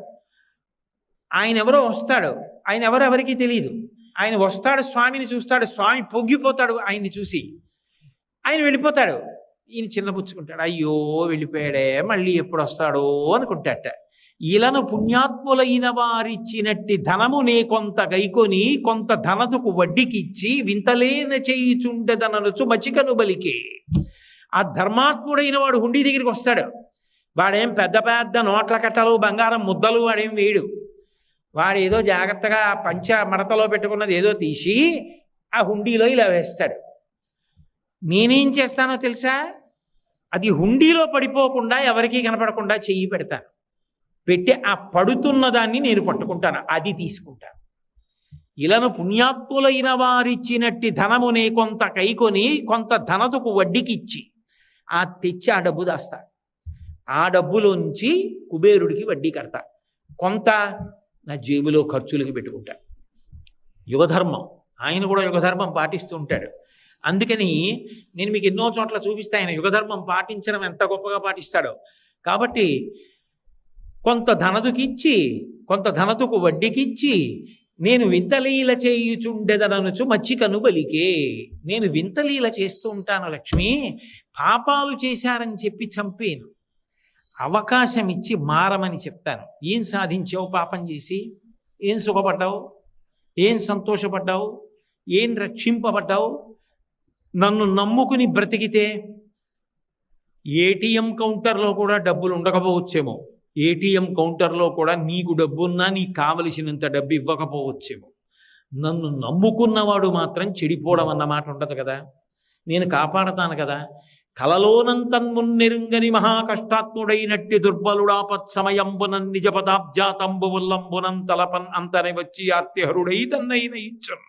ఆయన ఎవరో వస్తాడు, ఆయన ఎవరెవరికి తెలియదు, ఆయన వస్తాడు, స్వామిని చూస్తాడు, స్వామి పొంగిపోతాడు ఆయన్ని చూసి, ఆయన వెళ్ళిపోతాడు. ఈయన చిన్నపుచ్చుకుంటాడు, అయ్యో వెళ్ళిపోయాడే మళ్ళీ ఎప్పుడు వస్తాడో అనుకుంటాట. ఇలను పుణ్యాత్ములైన వారిచ్చినట్టి ధనము నే కొంత గైకొని కొంత ధనతుకు వడ్డీకి ఇచ్చి వింతలేన చేయుచుండెదననుచు మచికను బలికే. ఆ ధర్మాత్ముడైన వాడు హుండీ దగ్గరికి వస్తాడు. వాడేం పెద్ద పెద్ద నోట్ల కట్టలు బంగారం ముద్దలు వాడేం వేయడు. వాడు ఏదో జాగ్రత్తగా పంచ మడతలో పెట్టుకున్నది ఏదో తీసి ఆ హుండీలో ఇలా వేస్తాడు. నేనేం చేస్తానో తెలుసా, అది హుండీలో పడిపోకుండా ఎవరికీ కనపడకుండా చెయ్యి పెడతాను, పెట్టి ఆ పడుతున్న దాన్ని నేను పట్టుకుంటాను, అది తీసుకుంటాను. ఇలను పుణ్యాత్ములైన వారిచ్చినట్టి ధనమునే కొంత కైకొని కొంత ధనతుకు వడ్డీకిచ్చి ఆ తెచ్చి ఆ డబ్బు దాస్తాడు. ఆ డబ్బులోంచి కుబేరుడికి వడ్డీ కడతా, కొంత నా జేబులో ఖర్చులకి పెట్టుకుంటా. యుగధర్మం, ఆయన కూడా యుగధర్మం పాటిస్తూ ఉంటాడు. అందుకని నేను మీకు ఎన్నో చోట్ల చూపిస్తే ఆయన యుగధర్మం పాటించడం ఎంత గొప్పగా పాటిస్తాడో. కాబట్టి కొంత ధనతుకిచ్చి కొంత ధనతుకు వడ్డీకిచ్చి నేను వింతలీల చేయుచుండెదననుచు మచ్చికను బలికే. నేను వింతలీల చేస్తూ ఉంటాను లక్ష్మి, పాపాలు చేశారని చెప్పి చంపేను, అవకాశం ఇచ్చి మారమని చెప్తాను. ఏం సాధించావు పాపం చేసి, ఏం సుఖపడ్డావు, ఏం సంతోషపడ్డావు, ఏం రక్షింపబడ్డావు? నన్ను నమ్ముకుని బ్రతికితే ఏటీఎం కౌంటర్లో కూడా డబ్బులు ఉండకపోవచ్చేమో, ఏటీఎం కౌంటర్లో కూడా నీకు డబ్బున్నా నీకు కావలసినంత డబ్బు ఇవ్వకపోవచ్చేమో. నన్ను నమ్ముకున్నవాడు మాత్రం చెడిపోవడం అన్నమాట ఉండదు కదా, నేను కాపాడతాను కదా. కలలోనంతన్మున్నెరుంగని మహాకష్టాత్ముడైనట్టి దుర్బలుడాపత్ సమయంబునన్ నిజ పదాబ్జాతంబు ఉల్లంబునం తలపన్ అంతని వచ్చి ఆర్తిహరుడై తన్నైన ఇచ్చం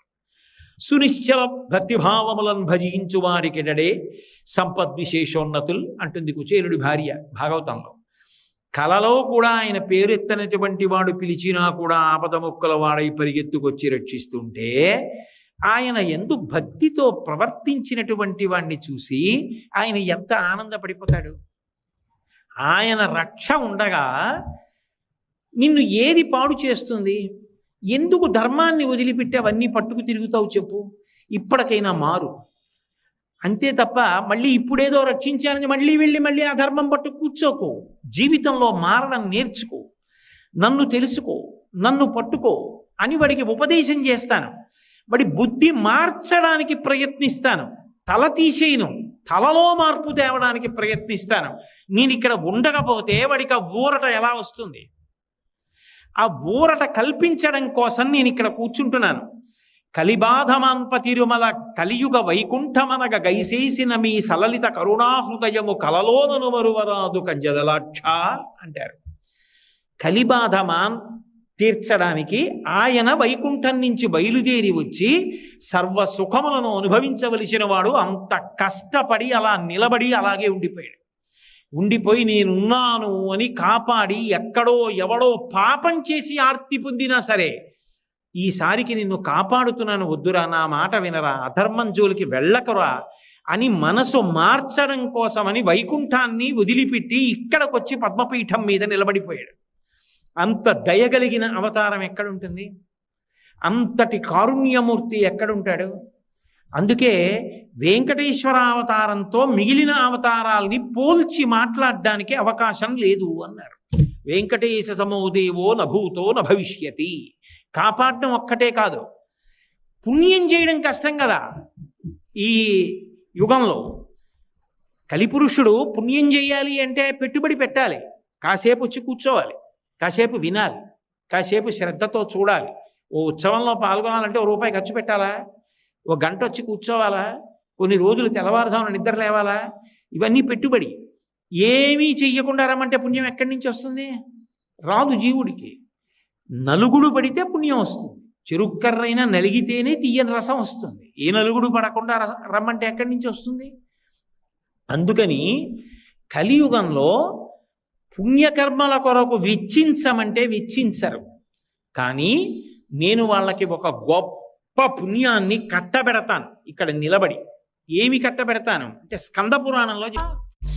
సునిశ్చల భక్తిభావములను భజించు వారికిడడే సంపద్విశేషోన్నతులు అంటుంది కుచేలుడి భార్య భాగవతంలో. కలలో కూడా ఆయన పేరెత్తనటువంటి వాడు పిలిచినా కూడా ఆపదముక్కల వాడై పరిగెత్తుకొచ్చి రక్షిస్తుంటే ఆయన ఎందు భక్తితో ప్రవర్తించినటువంటి వాణ్ణి చూసి ఆయన ఎంత ఆనందపడిపోతాడు. ఆయన రక్ష ఉండగా నిన్ను ఏది పాడు చేస్తుంది? ఎందుకు ధర్మాన్ని వదిలిపెట్టి అవన్నీ పట్టుకు తిరుగుతావు చెప్పు? ఇప్పటికైనా మారు, అంతే తప్ప మళ్ళీ ఇప్పుడేదో రక్షించాలని మళ్ళీ వెళ్ళి మళ్ళీ ఆ ధర్మం పట్టు కూర్చోకు. జీవితంలో మారడం నేర్చుకో, నన్ను తెలుసుకో, నన్ను పట్టుకో అని వాడికి ఉపదేశం చేస్తాను. వాడి బుద్ధి మార్చడానికి ప్రయత్నిస్తాను, తల తీసేయను, తలలో మార్పు తేవడానికి ప్రయత్నిస్తాను. నేను ఇక్కడ ఉండకపోతే వాడికి ఆ ఊరట ఎలా వస్తుంది? ఆ ఊరట కల్పించడం కోసం నేను ఇక్కడ కూర్చుంటున్నాను. కలిబాధమాన్ప తిరుమల కలియుగ వైకుంఠమనగ గైసేసిన మీ సలలిత కరుణాహృదయము కలలోనను మరువరాదు కంజదలాక్ష అంటారు. కలిబాధమాన్ తీర్చడానికి ఆయన వైకుంఠం నుంచి బయలుదేరి వచ్చి సర్వ సుఖములను అనుభవించవలసిన వాడు అంత కష్టపడి అలా నిలబడి అలాగే ఉండిపోయి నేనున్నాను అని కాపాడి ఎక్కడో ఎవడో పాపం చేసి ఆర్తి పొందినా సరే ఈసారికి నిన్ను కాపాడుతున్నాను, వద్దురా, నా మాట వినరా, అధర్మం జోలికి వెళ్ళకరా అని మనసు మార్చడం కోసమని వైకుంఠాన్ని వదిలిపెట్టి ఇక్కడికొచ్చి పద్మపీఠం మీద నిలబడిపోయాడు. అంత దయగలిగిన అవతారం ఎక్కడుంటుంది? అంతటి కారుణ్యమూర్తి ఎక్కడుంటాడు? అందుకే వెంకటేశ్వర అవతారంతో మిగిలిన అవతారాల్ని పోల్చి మాట్లాడడానికి అవకాశం లేదు అన్నారు. వెంకటేశ సమోదేవో నభూతో నభవిష్యతి. కాపాడడం ఒక్కటే కాదు, పుణ్యం చేయడం కష్టం కదా ఈ యుగంలో. కలిపురుషుడు పుణ్యం చేయాలి అంటే పెట్టుబడి పెట్టాలి, కాసేపు వచ్చి కూర్చోవాలి, కాసేపు వినాలి, కాసేపు శ్రద్ధతో చూడాలి. ఓ ఉత్సవంలో పాల్గొనాలంటే ఓ రూపాయి ఖర్చు పెట్టాలా, ఓ గంట వచ్చి కూర్చోవాలా, కొన్ని రోజులు తెల్లవారుజామున నిద్ర లేవాలా, ఇవన్నీ పెట్టుబడి. ఏమీ చెయ్యకుండా రమ్మంటే పుణ్యం ఎక్కడి నుంచి వస్తుంది? రాదు జీవుడికి. నలుగుడు పడితే పుణ్యం వస్తుంది. చెరుక్కర్రైనా నలిగితేనే తీయని రసం వస్తుంది. ఏ నలుగుడు పడకుండా రమ్మంటే ఎక్కడి నుంచి వస్తుంది? అందుకని కలియుగంలో పుణ్యకర్మల కొరకు వెచ్చించమంటే వెచ్చించరు. కానీ నేను వాళ్ళకి ఒక గొప్ప పుణ్యాన్ని కట్టబెడతాను ఇక్కడ నిలబడి. ఏమి కట్టబెడతాను అంటే స్కంద పురాణంలో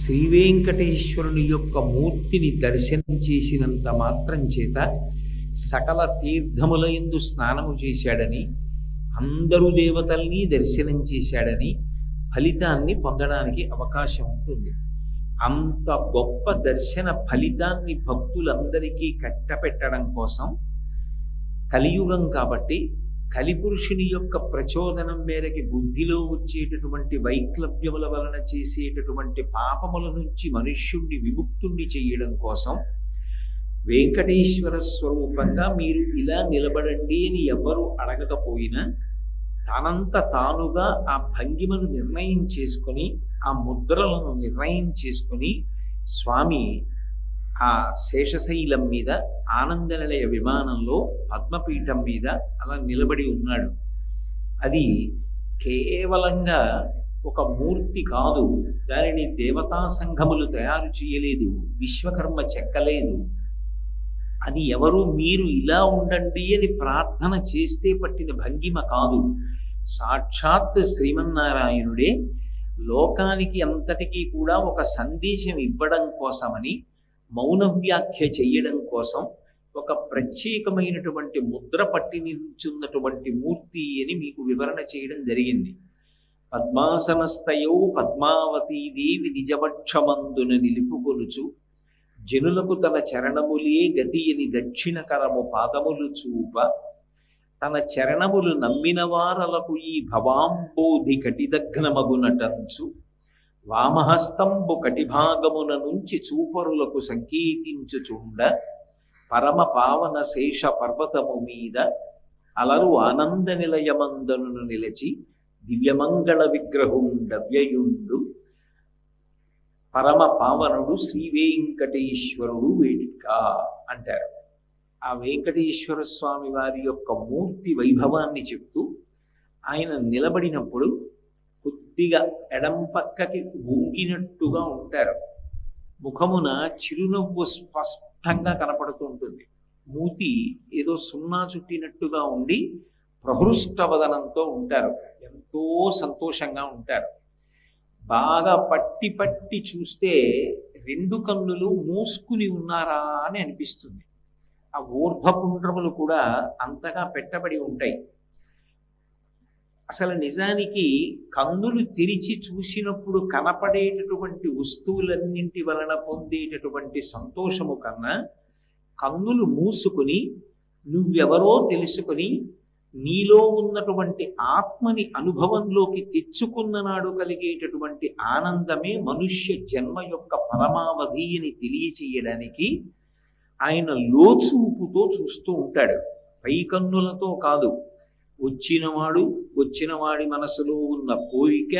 శ్రీ వెంకటేశ్వరుని యొక్క మూర్తిని దర్శనం చేసినంత మాత్రం చేత సకల తీర్థముల యందు స్నానము చేశాడని, అందరూ దేవతల్ని దర్శనం చేశాడని ఫలితాన్ని పొందడానికి అవకాశం ఉంటుంది. అంత గొప్ప దర్శన ఫలితాన్ని భక్తులందరికీ కట్టపెట్టడం కోసం కలియుగం కాబట్టి కలిపురుషుని యొక్క ప్రచోదనం మేరకి బుద్ధిలో వచ్చేటటువంటి వైక్లభ్యముల వలన చేసేటటువంటి పాపముల నుంచి మనుష్యుణ్ణి విముక్తుణ్ణి చేయడం కోసం వెంకటేశ్వర స్వరూపంగా మీరు ఇలా నిలబడండి అని ఎవరు అడగకపోయినా తనంత తానుగా ఆ భంగిమను నిర్ణయం చేసుకొని, ఆ ముద్రలను నిర్ణయం చేసుకొని స్వామి ఆ శేషశైలం మీద ఆనందనిలయ విమానంలో పద్మపీఠం మీద అలా నిలబడి ఉన్నాడు. అది కేవలంగా ఒక మూర్తి కాదు, దానిని దేవతా సంఘములు తయారు చేయలేదు, విశ్వకర్మ చెక్కలేదు. అది ఎవరు మీరు ఇలా ఉండండి అని ప్రార్థన చేస్తే పట్టిన భంగిమ కాదు. సాక్షాత్ శ్రీమన్నారాయణుడే లోకానికి అంతటికీ కూడా ఒక సందేశం ఇవ్వడం కోసమని మౌన వ్యాఖ్య చెయ్యడం కోసం ఒక ప్రత్యేకమైనటువంటి ముద్ర పట్టి నిల్చున్నటువంటి మూర్తి అని మీకు వివరణ చేయడం జరిగింది. పద్మాసనస్థయౌ పద్మావతీదేవి నిజవక్షమందున నిలుపుకొనుచు జనులకు తన చరణములే గతి అని దక్షిణ కరము పాదములు చూప, తన చరణములు నమ్మిన వారలకు ఈ భవాంబోధి కటిదగ్నమగునటంచు, వామహస్తంబు కటిభాగమున నుంచి చూపరులకు సంకేతించుచుండ, పరమ పావన శేష పర్వతము మీద అలరు ఆనంద నిలయమందను నిలచి దివ్యమంగళ విగ్రహుండవ్యయుండు పరమ పావనుడు శ్రీ వెంకటేశ్వరుడు వేడిక అంటారు. ఆ వెంకటేశ్వర స్వామి వారి యొక్క మూర్తి వైభవాన్ని చెప్తూ ఆయన నిలబడినప్పుడు కొద్దిగా ఎడం పక్కకి వంగినట్టుగా ఉంటారు. ముఖమున చిరునవ్వు స్పష్టంగా కనపడుతూ ఉంటుంది. మూతి ఏదో సున్నా చుట్టినట్టుగా ఉండి ప్రహృష్టవదనంతో ఉంటారు. ఎంతో సంతోషంగా ఉంటారు. బాగా పట్టి పట్టి చూస్తే రెండు కన్నులు మూసుకుని ఉన్నారా అని అనిపిస్తుంది. ఆ ఊర్ధ్వపుండ్రములు కూడా అంతగా పెట్టబడి ఉంటాయి. అసలు నిజానికి కన్నులు తెరిచి చూసినప్పుడు కనపడేటటువంటి వస్తువులన్నింటి వలన పొందేటటువంటి సంతోషము కన్నా కన్నులు మూసుకుని నువ్వెవరో తెలుసుకొని నీలో ఉన్నటువంటి ఆత్మని అనుభవంలోకి తెచ్చుకున్న నాడు కలిగేటటువంటి ఆనందమే మనుష్య జన్మ యొక్క పరమావధి అని తెలియచేయడానికి ఆయన లోచూపుతో చూస్తూ ఉంటాడు. పై కన్నులతో కాదు. వచ్చినవాడి మనసులో ఉన్న కోరిక,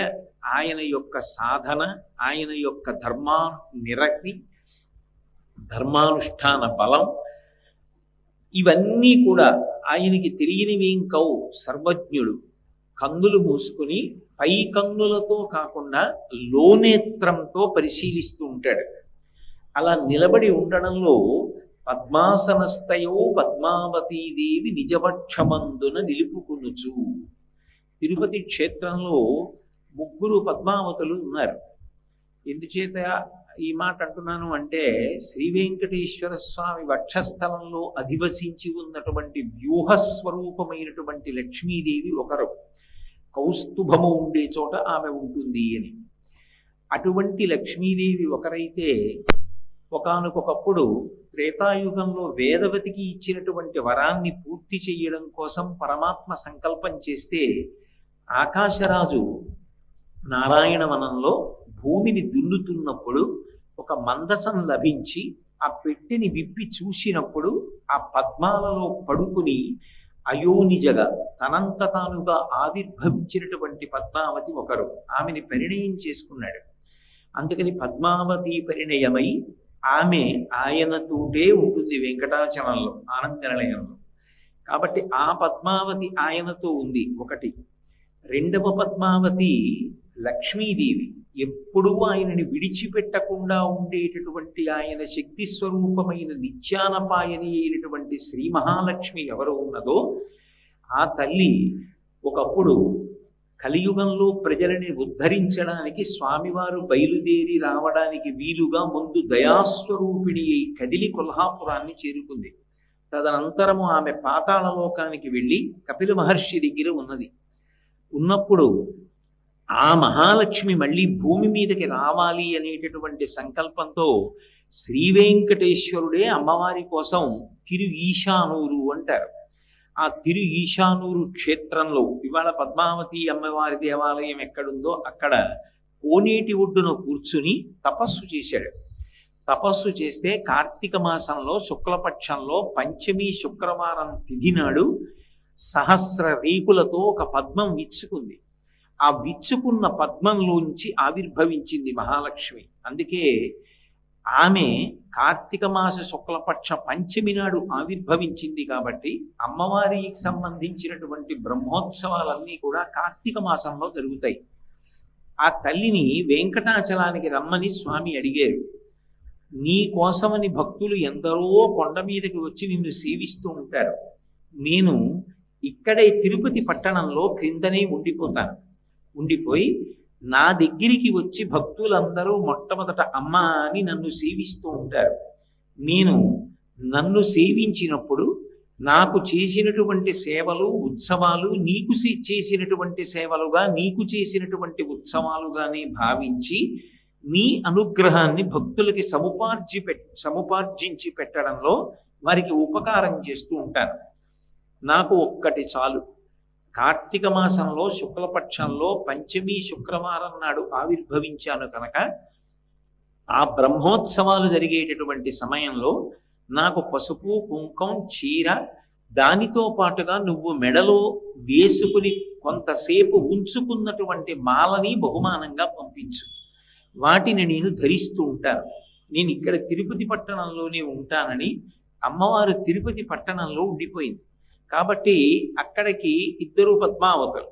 ఆయన యొక్క సాధన, ఆయన యొక్క నిరక్తి, ధర్మానుష్ఠాన బలం, ఇవన్నీ కూడా ఆయనకి తెలియనివేం కావు. సర్వజ్ఞుడు. కన్నులు మూసుకుని పై కన్నులతో కాకుండా లోనేత్రంతో పరిశీలిస్తూ ఉంటాడు. అలా నిలబడి ఉండడంలో పద్మాసనస్థయో పద్మావతీదేవి నిజవక్షమందున నిలుపుకొనుచు. తిరుపతి క్షేత్రంలో 3 పద్మావతులు ఉన్నారు. ఎందుచేత ఈ మాట అంటున్నాను అంటే శ్రీ వెంకటేశ్వర స్వామి వక్షస్థలంలో అధివసించి ఉన్నటువంటి వ్యూహస్వరూపమైనటువంటి లక్ష్మీదేవి ఒకరు. కౌస్తుభము ఉండే చోట ఆమె ఉంటుంది అని. అటువంటి లక్ష్మీదేవి ఒకరైతే ఒకానొకప్పుడు త్రేతాయుగంలో వేదవతికి ఇచ్చినటువంటి వరాన్ని పూర్తి చేయడం కోసం పరమాత్మ సంకల్పం చేస్తే ఆకాశరాజు నారాయణవనంలో భూమిని దున్నుతున్నప్పుడు ఒక మందసం లభించి ఆ పెట్టెని విప్పి చూసినప్పుడు ఆ పద్మాలలో పడుకుని అయోనిజగా తనంత తానుగా ఆవిర్భవించినటువంటి పద్మావతి ఒకరు. ఆమెని పరిణయం చేసుకున్నాడు. అందుకని పద్మావతి పరిణయమై ఆమె ఆయనతోటే ఉంటుంది వెంకటాచలంలో, ఆనంద నిలయంలో. కాబట్టి ఆ పద్మావతి ఆయనతో ఉంది ఒకటి. రెండవ పద్మావతి లక్ష్మీదేవి, ఎప్పుడూ ఆయనని విడిచిపెట్టకుండా ఉండేటటువంటి ఆయన శక్తి స్వరూపమైన నిత్యానపాయని అయినటువంటి శ్రీ మహాలక్ష్మి ఎవరు ఉన్నదో ఆ తల్లి ఒకప్పుడు కలియుగంలో ప్రజలని ఉద్ధరించడానికి స్వామివారు బయలుదేరి రావడానికి వీలుగా ముందు దయాస్వరూపిణి అయి కదిలి కొల్హాపురాన్ని చేరుకుంది. తదనంతరము ఆమె పాతాళ లోకానికి వెళ్ళి కపిల మహర్షి దగ్గర ఉన్నది. ఉన్నప్పుడు ఆ మహాలక్ష్మి మళ్ళీ భూమి మీదకి రావాలి అనేటటువంటి సంకల్పంతో శ్రీ వెంకటేశ్వరుడే అమ్మవారి కోసం తిరు ఈశానూరు అంటారు. ఆ తిరు ఈశానూరు క్షేత్రంలో ఇవాళ పద్మావతి అమ్మవారి దేవాలయం ఎక్కడుందో అక్కడ కోనేటి ఒడ్డున కూర్చుని తపస్సు చేశాడు. తపస్సు చేస్తే కార్తీక మాసంలో శుక్లపక్షంలో పంచమి శుక్రవారం తిథి నాడు సహస్ర రేకులతో ఒక పద్మం విచ్చుకుంది. ఆ విచ్చుకున్న పద్మంలోంచి ఆవిర్భవించింది మహాలక్ష్మి. అందుకే ఆమె కార్తీక మాస శుక్లపక్ష పంచమి నాడు ఆవిర్భవించింది. కాబట్టి అమ్మవారికి సంబంధించినటువంటి బ్రహ్మోత్సవాలన్నీ కూడా కార్తీక మాసంలో జరుగుతాయి. ఆ తల్లిని వెంకటాచలానికి రమ్మని స్వామి అడిగారు. నీ కోసమని భక్తులు ఎందరో కొండ మీదకి వచ్చి నిన్ను సేవిస్తూ ఉంటారు. నేను ఇక్కడే తిరుపతి పట్టణంలో క్రిందనే ఉండిపోయి నా దగ్గరికి వచ్చి భక్తులందరూ మొట్టమొదట అమ్మ అని నన్ను సేవిస్తూ ఉంటారు. నేను నన్ను సేవించినప్పుడు నాకు చేసినటువంటి సేవలు ఉత్సవాలు నీకు చేసినటువంటి సేవలుగా నీకు చేసినటువంటి ఉత్సవాలుగానే భావించి నీ అనుగ్రహాన్ని భక్తులకి సముపార్జించి పెట్టడంలో వారికి ఉపకారం చేస్తూ ఉంటాను. నాకు ఒక్కటి చాలు. కార్తీక మాసంలో శుక్లపక్షంలో పంచమి శుక్రవారం నాడు ఆవిర్భవించాను కనుక ఆ బ్రహ్మోత్సవాలు జరిగేటటువంటి సమయంలో నాకు పసుపు కుంకం చీర దానితో పాటుగా నువ్వు మెడలో వేసుకుని కొంతసేపు ఉంచుకున్నటువంటి మాలని బహుమానంగా పంపించు. వాటిని నేను ధరిస్తూ ఉంటాను. నేను ఇక్కడ తిరుపతి పట్టణంలోనే ఉంటానని అమ్మవారు తిరుపతి పట్టణంలో ఉండిపోయింది. కాబట్టి అక్కడికి ఇద్దరు పద్మావతులు,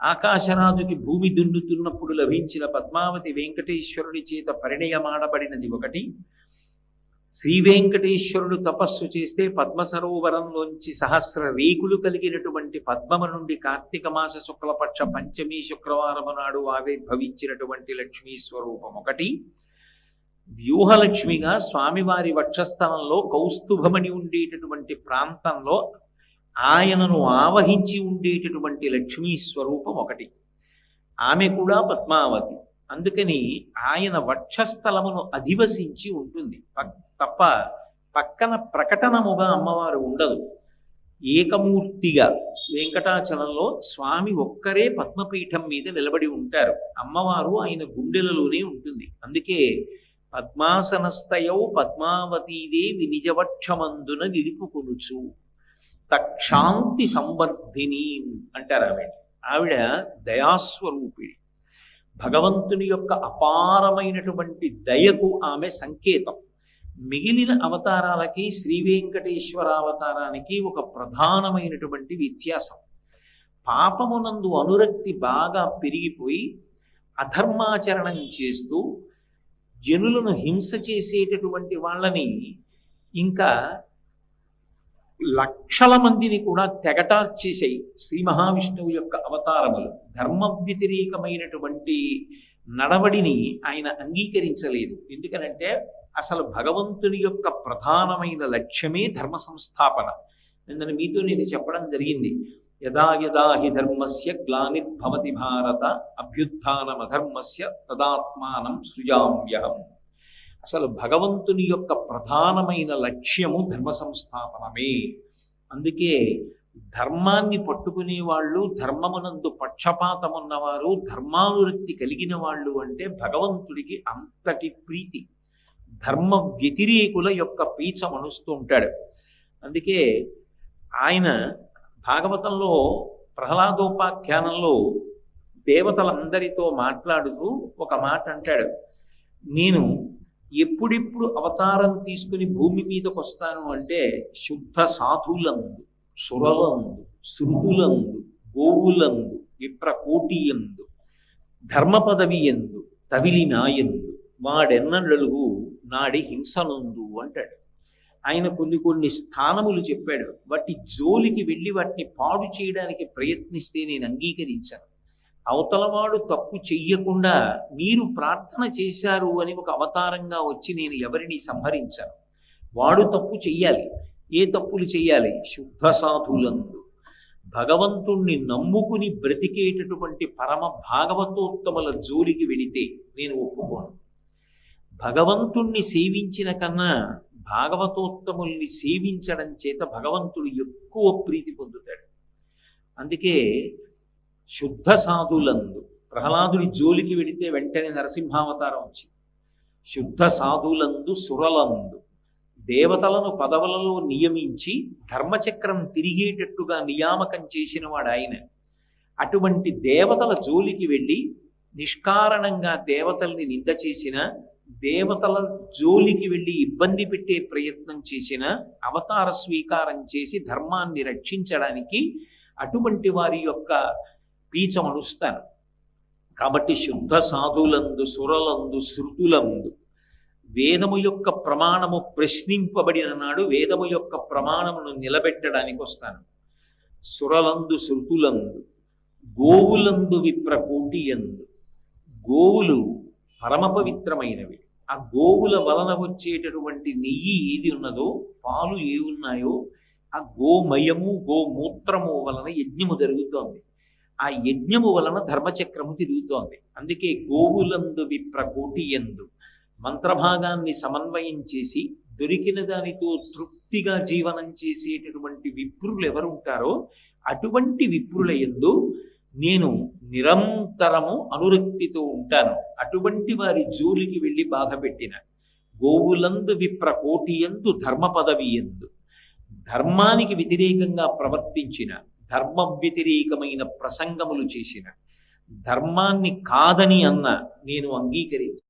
ఆకాశరాజుకి భూమి దున్నుతున్నప్పుడు లభించిన పద్మావతి వెంకటేశ్వరుడి చేత పరిణయమాడబడినది ఒకటి. శ్రీ వెంకటేశ్వరుడు తపస్సు చేస్తే పద్మ సరోవరంలోంచి సహస్ర రేకులు కలిగినటువంటి పద్మము నుండి కార్తీక మాస శుక్లపక్ష పంచమి శుక్రవారము నాడు ఆవిర్భవించినటువంటి లక్ష్మీ స్వరూపం ఒకటి. వ్యూహలక్ష్మిగా స్వామివారి వక్షస్థలంలో కౌస్తుభమణి ఉండేటటువంటి ప్రాంతంలో ఆయనను ఆవహించి ఉండేటటువంటి లక్ష్మీ స్వరూపం ఒకటి. ఆమె కూడా పద్మావతి. అందుకని ఆయన వక్షస్థలమును అధివసించి ఉంటుంది తప్ప పక్కన ప్రకటనముగా అమ్మవారు ఉండదు. ఏకమూర్తిగా వెంకటాచలంలో స్వామి ఒక్కరే పద్మపీఠం మీద నిలబడి ఉంటారు. అమ్మవారు ఆయన గుండెలలోనే ఉంటుంది. అందుకే పద్మాసనస్థయౌ పద్మావతీదేవి నిజవక్షమందున నిలుపుకొనుచు తక్షాంతి సంవర్ధిని అంటారు. ఆవిడ దయాస్వరూపిణి. భగవంతుని యొక్క అపారమైనటువంటి దయకు ఆమె సంకేతం. మిగిలిన అవతారాలకి శ్రీ వెంకటేశ్వర అవతారానికి ఒక ప్రధానమైనటువంటి వ్యత్యాసం. పాపమునందు అనురక్తి బాగా పెరిగిపోయి అధర్మాచరణం చేస్తూ జనులను హింస చేసేటటువంటి వాళ్ళని ఇంకా లక్షల మందిని కూడా తెగటార్చేసాయి శ్రీ మహావిష్ణువు యొక్క అవతారములు. ధర్మ వ్యతిరేకమైనటువంటి నడవడిని ఆయన అంగీకరించలేదు. ఎందుకనంటే అసలు భగవంతుని యొక్క ప్రధానమైన లక్ష్యమే ధర్మ సంస్థాపన. మీతో నేను చెప్పడం జరిగింది. యదా యదా హి ధర్మస్య గ్లానిర్భవతి భారత అభ్యుత్థానమధర్మస్య తదాత్మానం సృజామ్యహం. అసలు భగవంతుని యొక్క ప్రధానమైన లక్ష్యము ధర్మ సంస్థాపనమే. అందుకే ధర్మాన్ని పట్టుకునే వాళ్ళు, ధర్మమునందు పక్షపాతమున్నవారు, ధర్మానురక్తి కలిగిన వాళ్ళు అంటే భగవంతుడికి అంతటి ప్రీతి. ధర్మ వ్యతిరేకుల యొక్క పీచ మనుస్తూ ఉంటాడు. అందుకే ఆయన భాగవతంలో ప్రహ్లాదోపాఖ్యానంలో దేవతలందరితో మాట్లాడుతూ ఒక మాట అంటాడు. నేను ఎప్పుడెప్పుడు అవతారం తీసుకుని భూమి మీదకి వస్తాను అంటే శుద్ధ సాధులందు, సురలందు, శృతులందు, గోవులందు, విప్రకోటియందు, ధర్మ పదవి ఎందు, తవిలినాయందు, వాడెన్నడలుగు నాడి హింసనందు అంటాడు. ఆయన కొన్ని స్థానములు చెప్పాడు. వాటి జోలికి వెళ్ళి వాటిని పాడు చేయడానికి ప్రయత్నిస్తే నేను అంగీకరించాను. అవతలవాడు తప్పు చెయ్యకుండా మీరు ప్రార్థన చేశారు అని ఒక అవతారంగా వచ్చి నేను ఎవరిని సంహరించాను. వాడు తప్పు చెయ్యాలి. ఏ తప్పులు చెయ్యాలి? శుద్ధ సాధులందు, భగవంతుణ్ణి నమ్ముకుని బ్రతికేటటువంటి పరమ భాగవతోత్తముల జోలికి వెళితే నేను ఒప్పుకోను. భగవంతుణ్ణి సేవించిన కన్నా భాగవతోత్తముల్ని సేవించడం చేత భగవంతుడు ఎక్కువ ప్రీతి పొందుతాడు. అందుకే శుద్ధ సాధులందు, ప్రహ్లాదుడి జోలికి వెడితే వెంటనే నరసింహావతారం వచ్చింది. శుద్ధ సాధులందు, సురలందు, దేవతలను పదవులలో నియమించి ధర్మచక్రం తిరిగేటట్టుగా నియామకం చేసిన వాడు ఆయన. అటువంటి దేవతల జోలికి వెళ్ళి నిష్కారణంగా దేవతల్ని నింద చేసిన, దేవతల జోలికి వెళ్ళి ఇబ్బంది పెట్టే ప్రయత్నం చేసిన, అవతార స్వీకారం చేసి ధర్మాన్ని రక్షించడానికి అటువంటి వారి యొక్క పీచమనుస్తాను. కాబట్టి శుద్ధ సాధులందు, సురలందు, శృతులందు, వేదము యొక్క ప్రమాణము ప్రశ్నింపబడిన నాడు వేదము యొక్క ప్రమాణమును నిలబెట్టడానికి వస్తాను. సురలందు, శృతులందు, గోవులందు, విప్రకోటియందు. గోవులు పరమ పవిత్రమైనవి. ఆ గోవుల వలన వచ్చేటటువంటి నెయ్యి ఏది ఉన్నదో, పాలు ఏ ఉన్నాయో, ఆ గోమయము గోమూత్రము వలన యజ్ఞము జరుగుతోంది. ఆ యజ్ఞము వలన ధర్మచక్రము తిరుగుతోంది. అందుకే గోవులందు, విప్రకోటియందు మంత్రభాగాన్ని సమన్వయం చేసి దొరికిన దానితో తృప్తిగా జీవనం చేసేటటువంటి విప్రులు ఎవరుంటారో అటువంటి విప్రుల యందు నేను నిరంతరము అనురక్తితో ఉంటాను. అటువంటి వారి జోలికి వెళ్ళి బాధ పెట్టిన, గోవులందు, విప్రకోటియందు, ధర్మ పదవి ఎందు, ధర్మానికి వ్యతిరేకంగా ప్రవర్తించిన, ధర్మ వ్యతిరేకమైన ప్రసంగములు చేసిన, ధర్మాన్ని కాదని అన్న నేను అంగీకరించాను.